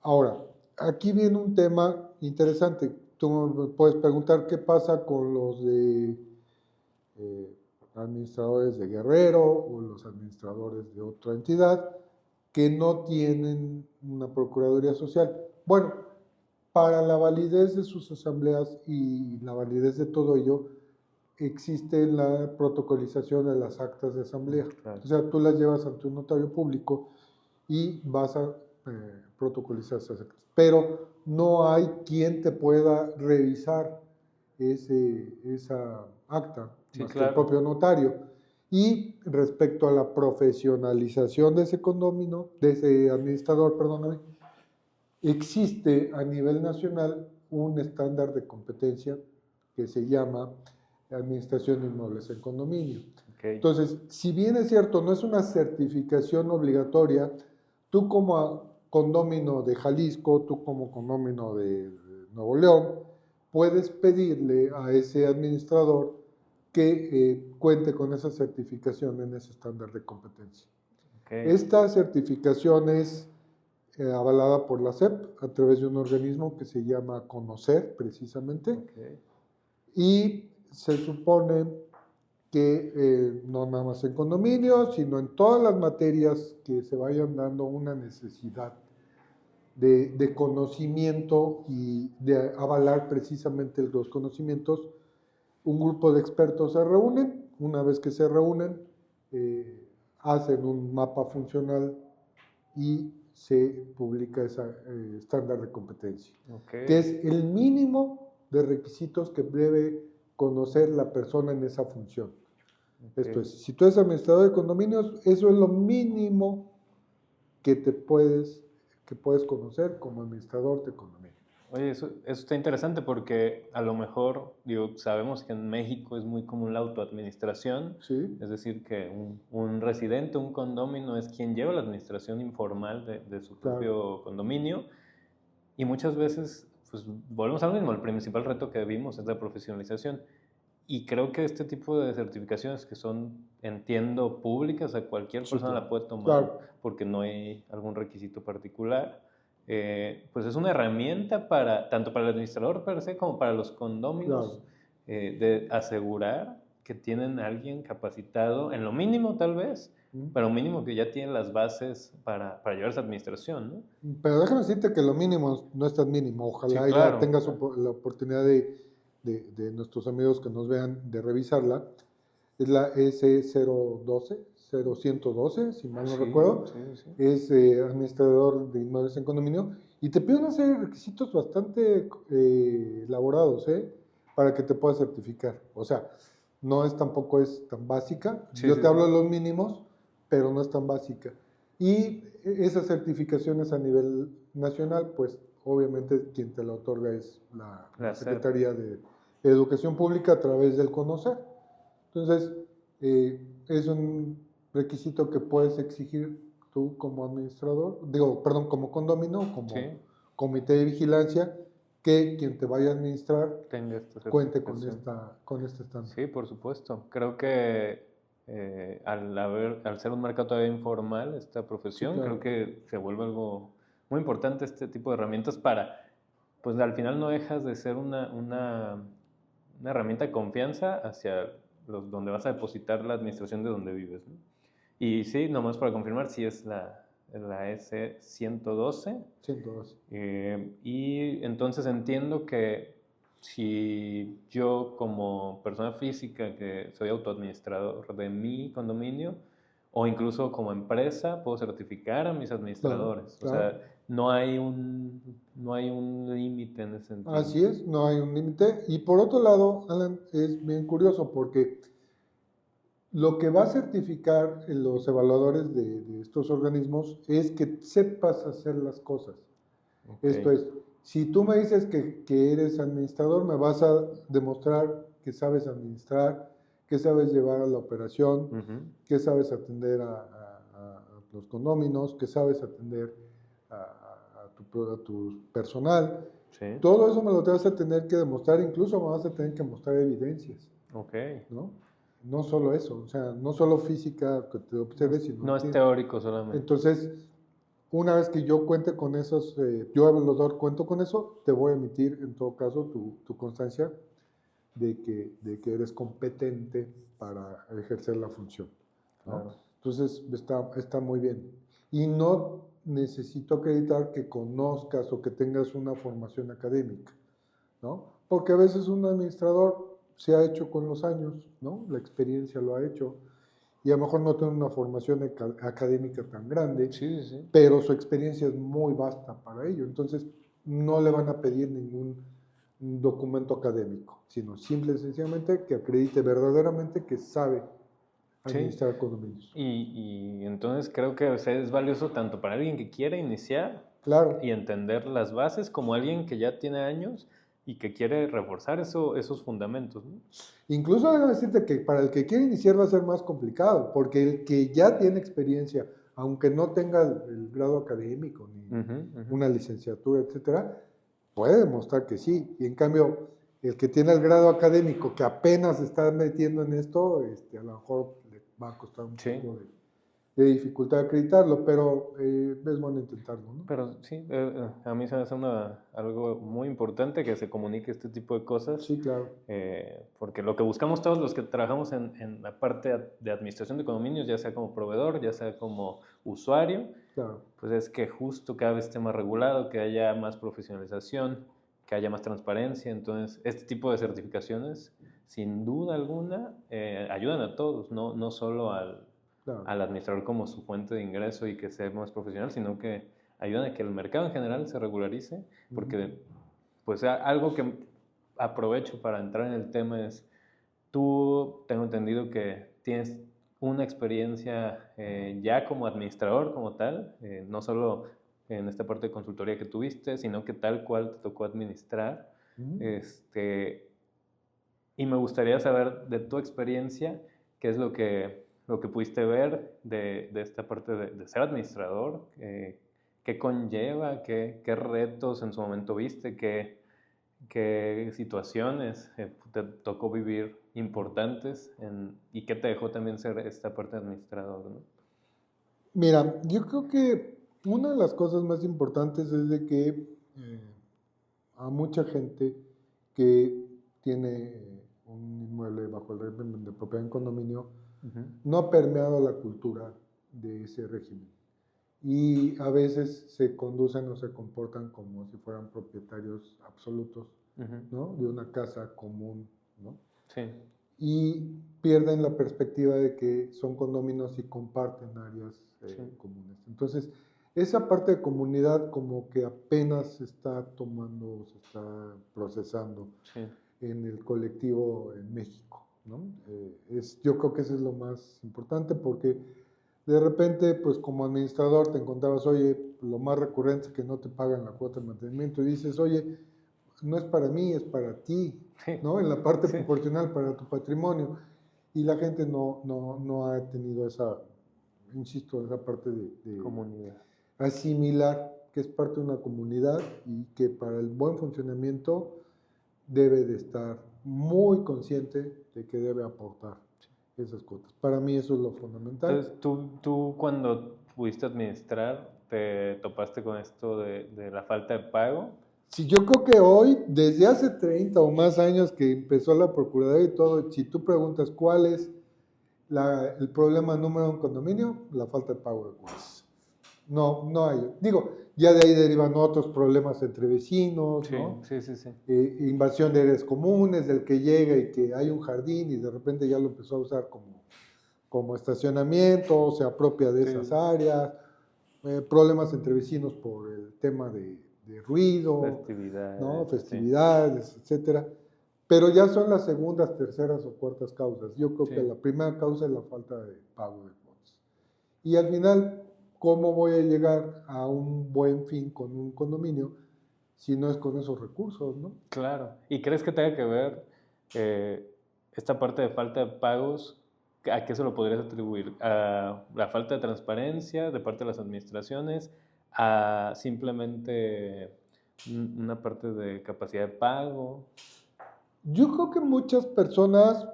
Speaker 2: Ahora, aquí viene un tema interesante. Tú me puedes preguntar qué pasa con los de administradores de Guerrero o los administradores de otra entidad que no tienen una Procuraduría Social. Bueno, para la validez de sus asambleas y la validez de todo ello, existe la protocolización de las actas de asamblea.
Speaker 1: Claro.
Speaker 2: O sea, tú las llevas ante un notario público y vas a protocolizar esas actas. Pero no hay quien te pueda revisar esa acta, más que el propio notario. Y respecto a la profesionalización de ese condominio, de ese administrador, perdóname, existe a nivel nacional un estándar de competencia que se llama Administración de Inmuebles en Condominio.
Speaker 1: Okay.
Speaker 2: Entonces, si bien es cierto, no es una certificación obligatoria, tú como condómino de Jalisco, tú como condómino de Nuevo León, puedes pedirle a ese administrador que cuente con esa certificación en ese estándar de competencia.
Speaker 1: Okay.
Speaker 2: Esta certificación es avalada por la SEP a través de un organismo que se llama Conocer, precisamente, y se supone que no nada más en condominios, sino en todas las materias que se vayan dando una necesidad de conocimiento y de avalar precisamente los conocimientos, un grupo de expertos se reúnen, una vez que se reúnen, hacen un mapa funcional y se publica ese estándar de competencia, que es el mínimo de requisitos que debe conocer la persona en esa función. Esto es, si tú eres administrador de condominios, eso es lo mínimo que puedes conocer como administrador de condominio.
Speaker 1: Oye, eso está interesante porque a lo mejor, digo, sabemos que en México es muy común la autoadministración,
Speaker 2: ¿Sí?
Speaker 1: Es decir, que un residente, un condominio es quien lleva la administración informal de su propio condominio, y muchas veces, pues volvemos a lo mismo, el principal reto que vimos es la profesionalización, y creo que este tipo de certificaciones que son, entiendo, públicas, a cualquier persona la puede tomar porque no hay algún requisito particular. Pues es una herramienta tanto para el administrador per se como para los condóminos de asegurar que tienen a alguien capacitado en lo mínimo tal vez, pero mínimo que ya tiene las bases para llevar esa administración, ¿no?
Speaker 2: Pero déjame decirte que lo mínimo no es tan mínimo. Ojalá ya tengas la oportunidad de nuestros amigos que nos vean de revisarla. Es la S012, 0112, si mal no recuerdo. Es administrador de inmuebles en condominio. Y te pide una serie de requisitos bastante elaborados, para que te puedas certificar. O sea, tampoco es tan básica. Yo te hablo de los mínimos, pero no es tan básica. Y esas certificaciones a nivel nacional, pues obviamente quien te la otorga es la Secretaría de Educación Pública a través del Conocer. Entonces, es un requisito que puedes exigir tú como administrador, como condominio, como comité de vigilancia, que quien te vaya a administrar cuente con este estándar.
Speaker 1: Sí, por supuesto. Creo que al ser un mercado todavía informal, esta profesión, creo que se vuelve algo muy importante este tipo de herramientas pues al final no dejas de ser una herramienta de confianza hacia donde vas a depositar la administración de donde vives, ¿no? Y sí, nomás para confirmar, sí es la S112.
Speaker 2: 112.
Speaker 1: Y entonces entiendo que si yo como persona física que soy autoadministrador de mi condominio o incluso como empresa puedo certificar a mis
Speaker 2: Claro,
Speaker 1: administradores. O
Speaker 2: claro.
Speaker 1: sea, no hay un límite en ese sentido.
Speaker 2: Así es, no hay un límite. Y por otro lado, Alan, es bien curioso porque lo que va a certificar los evaluadores de estos organismos es que sepas hacer las cosas.
Speaker 1: Ok.
Speaker 2: Esto es, si tú me dices que eres administrador, me vas a demostrar que sabes administrar, que sabes llevar a la operación,
Speaker 1: Ujú.
Speaker 2: que sabes atender a los condóminos, que sabes atender a tu personal.
Speaker 1: Sí.
Speaker 2: Todo eso me lo te vas a tener que demostrar, incluso me vas a tener que mostrar evidencias,
Speaker 1: Ok.
Speaker 2: ¿no? No solo eso, o sea, no solo física que te observes, sino
Speaker 1: No es teórico solamente.
Speaker 2: entonces, una vez que yo cuente con esos, yo evaluador cuento con eso, te voy a emitir en todo caso tu constancia de que eres competente para ejercer la función, ¿no?
Speaker 1: Claro.
Speaker 2: Entonces, está muy bien. Y no necesito acreditar que conozcas o que tengas una formación académica, ¿no? Porque a veces un administrador se ha hecho con los años, ¿no? La experiencia lo ha hecho y a lo mejor no tiene una formación académica tan grande,
Speaker 1: Sí, sí, sí.
Speaker 2: pero su experiencia es muy vasta para ello. Entonces, no le van a pedir ningún documento académico, sino simple y sencillamente que acredite verdaderamente que sabe
Speaker 1: Sí.
Speaker 2: administrar condominios.
Speaker 1: Y entonces creo que, o sea, es valioso tanto para alguien que quiere iniciar
Speaker 2: Claro,
Speaker 1: y entender las bases como alguien que ya tiene años y que quiere reforzar esos fundamentos, ¿no?
Speaker 2: incluso debo decirte que para el que quiere iniciar va a ser más complicado, porque el que ya tiene experiencia, aunque no tenga el grado académico ni
Speaker 1: Ujú, ujú.
Speaker 2: una licenciatura, etcétera, puede demostrar que sí. Y en cambio, el que tiene el grado académico, que apenas se está metiendo en esto, a lo mejor le va a costar un
Speaker 1: Sí.
Speaker 2: poco de dificultad acreditarlo, pero es bueno intentarlo, ¿no?
Speaker 1: Pero sí, a mí se me hace algo muy importante que se comunique este tipo de cosas,
Speaker 2: Sí, claro.
Speaker 1: porque lo que buscamos todos los que trabajamos en la parte de administración de condominios, ya sea como proveedor, ya sea como usuario,
Speaker 2: Claro.
Speaker 1: pues es que justo cada vez esté más regulado, que haya más profesionalización, que haya más transparencia. Entonces, este tipo de certificaciones, sin duda alguna, ayudan a todos, no solo
Speaker 2: Claro.
Speaker 1: al administrador como su fuente de ingreso y que sea más profesional, sino que ayudan a que el mercado en general se regularice, porque pues algo que aprovecho para entrar en el tema es, tú tengo entendido que tienes una experiencia ya como administrador como tal, no solo en esta parte de consultoría que tuviste, sino que tal cual te tocó administrar. Este, y me gustaría saber de tu experiencia, qué es lo que pudiste ver de esta parte de ser administrador, qué conlleva, qué retos en su momento viste, qué situaciones te tocó vivir importantes y qué te dejó también ser esta parte de administrador, ¿no?
Speaker 2: Mira, yo creo que una de las cosas más importantes es de que a mucha gente que tiene un inmueble bajo el régimen de propiedad en condominio,
Speaker 1: Ujú.
Speaker 2: no ha permeado la cultura de ese régimen. Y a veces se conducen o se comportan como si fueran propietarios absolutos,
Speaker 1: Ujú.
Speaker 2: ¿no? De una casa común, ¿no?
Speaker 1: Sí,
Speaker 2: Y pierden la perspectiva de que son condominios y comparten áreas
Speaker 1: sí,
Speaker 2: comunes. Entonces, esa parte de comunidad como que apenas se está tomando, se está procesando
Speaker 1: sí.
Speaker 2: en el colectivo en México, ¿no? Yo creo que eso es lo más importante porque de repente, pues como administrador te encontrabas, oye, lo más recurrente es que no te pagan la cuota de mantenimiento y dices, oye, no es para mí, es para ti,
Speaker 1: Sí,
Speaker 2: ¿no? En la parte
Speaker 1: sí.
Speaker 2: proporcional para tu patrimonio. Y la gente no ha tenido esa, insisto, esa parte de
Speaker 1: Comunidad.
Speaker 2: asimilar que es parte de una comunidad y que para el buen funcionamiento debe de estar muy consciente de que debe aportar esas cuotas. Para mí eso es lo fundamental.
Speaker 1: Entonces, tú cuando pudiste administrar, ¿te topaste con esto de la falta de pago?
Speaker 2: Si yo creo que hoy, desde hace 30 o más años que empezó la Procuraduría y todo, si tú preguntas cuál es el problema número 1 en condominio, la falta de pago de cuotas. No, no hay. Digo, ya de ahí derivan otros problemas entre vecinos,
Speaker 1: Sí,
Speaker 2: ¿no?
Speaker 1: sí, sí, sí.
Speaker 2: Invasión de áreas comunes, del que llega y que hay un jardín y de repente ya lo empezó a usar como estacionamiento, se apropia de esas
Speaker 1: Sí,
Speaker 2: áreas, problemas entre vecinos por el tema de ruido, ¿no?
Speaker 1: festividades, sí.
Speaker 2: Festividades, etcétera. Pero ya son las segundas, terceras o cuartas causas. Yo creo que
Speaker 1: Sí,
Speaker 2: la primera causa es la falta de pago de cuotas. Y al final, ¿cómo voy a llegar a un buen fin con un condominio si no es con esos recursos, ¿no?
Speaker 1: claro. ¿Y crees que tenga que ver eh, esta parte de falta de pagos? ¿A qué se lo podrías atribuir? ¿A la falta de transparencia de parte de las administraciones? ¿A simplemente una parte de capacidad de pago?
Speaker 2: Yo creo que muchas personas,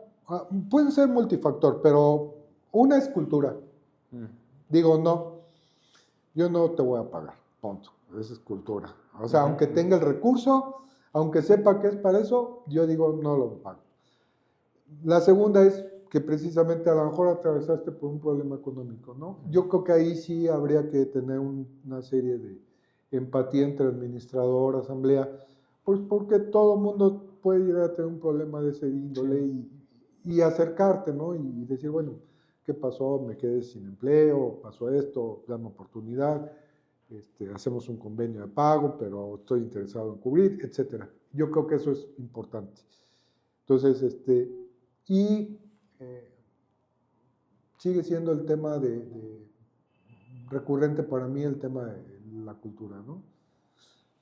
Speaker 2: pueden ser multifactor, pero una es cultura.
Speaker 1: Mm,
Speaker 2: Digo, no, yo no te voy a pagar, punto. Esa es cultura. O sea,
Speaker 1: ujú,
Speaker 2: aunque
Speaker 1: ujú.
Speaker 2: tenga el recurso, aunque sepa que es para eso, yo digo, no lo pago. La segunda es que precisamente a lo mejor atravesaste por un problema económico, ¿no? Yo creo que ahí sí habría que tener una serie de empatía entre administrador, asamblea, pues porque todo mundo puede llegar a tener un problema de ese
Speaker 1: Sí,
Speaker 2: índole y acercarte, ¿no? Y decir, bueno, ¿qué pasó? Me quedé sin empleo, pasó esto, dame oportunidad, hacemos un convenio de pago, pero estoy interesado en cubrir, etcétera. Yo creo que eso es importante. Entonces, y eh, sigue siendo el tema recurrente para mí el tema de la cultura, ¿no?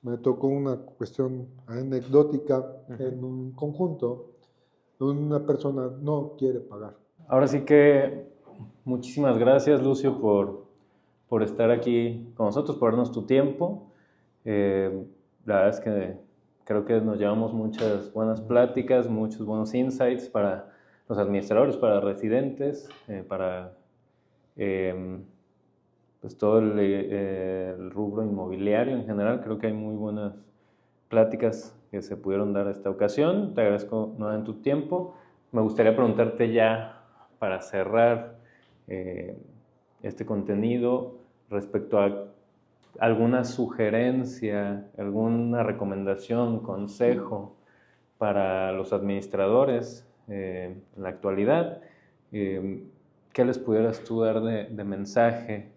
Speaker 2: Me tocó una cuestión anecdótica
Speaker 1: ujú.
Speaker 2: en un conjunto donde una persona no quiere pagar.
Speaker 1: Ahora sí que muchísimas gracias, Lucio, por estar aquí con nosotros, por darnos tu tiempo. La verdad es que creo que nos llevamos muchas buenas pláticas, muchos buenos insights para los administradores, para residentes, para eh, pues todo el rubro inmobiliario en general. Creo que hay muy buenas pláticas que se pudieron dar esta ocasión. Te agradezco nuevamente tu tiempo. Me gustaría preguntarte ya para cerrar eh, este contenido respecto a alguna sugerencia, alguna recomendación, consejo para los administradores en la actualidad. ¿Qué les pudieras tú dar de mensaje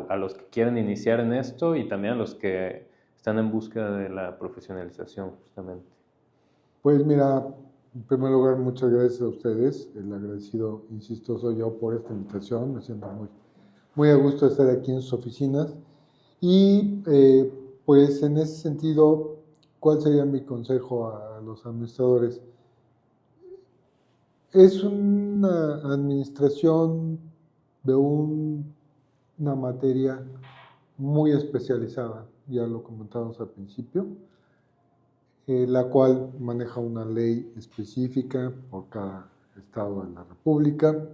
Speaker 1: a los que quieren iniciar en esto y también a los que están en búsqueda de la profesionalización justamente?
Speaker 2: Pues mira, en primer lugar, muchas gracias a ustedes. El agradecido, insisto, soy yo por esta invitación. Me siento muy a gusto de estar aquí en sus oficinas. Y pues en ese sentido, ¿cuál sería mi consejo a los administradores? Es una administración de una materia muy especializada, ya lo comentamos al principio, la cual maneja una ley específica por cada estado de la República.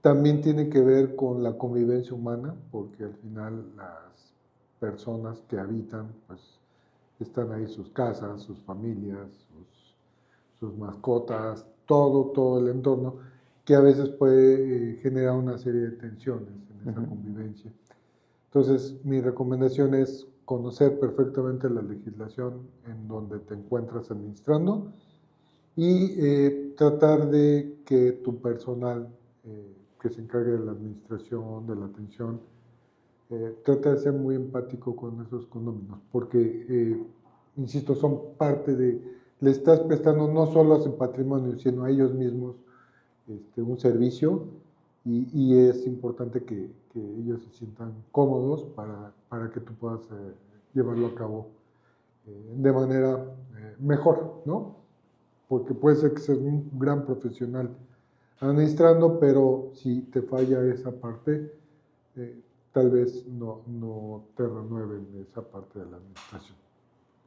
Speaker 2: También tiene que ver con la convivencia humana, porque al final las personas que habitan, pues están ahí sus casas, sus familias, sus mascotas, todo el entorno, que a veces puede generar una serie de tensiones en esa convivencia. Entonces, mi recomendación es conocer perfectamente la legislación en donde te encuentras administrando y tratar de que tu personal que se encargue de la administración, de la atención, trata de ser muy empático con esos condominios, porque, insisto, son parte le estás prestando no solo a su patrimonio, sino a ellos mismos un servicio y es importante que ellos se sientan cómodos para que tú puedas llevarlo a cabo de manera mejor, ¿no? Porque puede ser que seas un gran profesional administrando, pero si te falla esa parte, eh, tal vez no te renueven esa parte de la administración.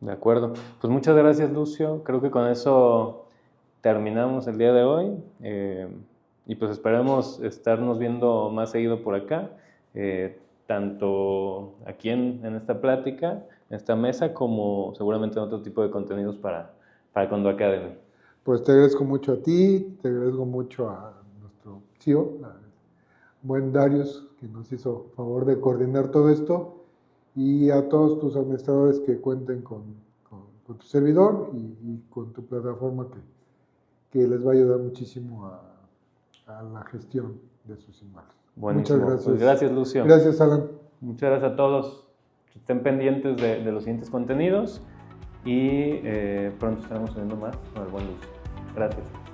Speaker 1: De acuerdo. Pues muchas gracias, Lucio. Creo que con eso terminamos el día de hoy. Y pues esperemos estarnos viendo más seguido por acá, tanto aquí en esta plática, en esta mesa, como seguramente en otro tipo de contenidos para Condo Academy.
Speaker 2: Pues te agradezco mucho a ti, te agradezco mucho a nuestro CEO, buen Darius, que nos hizo favor de coordinar todo esto, y a todos tus administradores que cuenten con tu servidor y con tu plataforma que les va a ayudar muchísimo a la gestión de sus inmuebles.
Speaker 1: Buenísimo.
Speaker 2: Muchas gracias.
Speaker 1: Pues gracias, Lucio.
Speaker 2: Gracias, Alan.
Speaker 1: Muchas gracias a todos. Estén pendientes de los siguientes contenidos y pronto estaremos subiendo más con el buen Lucio. Gracias.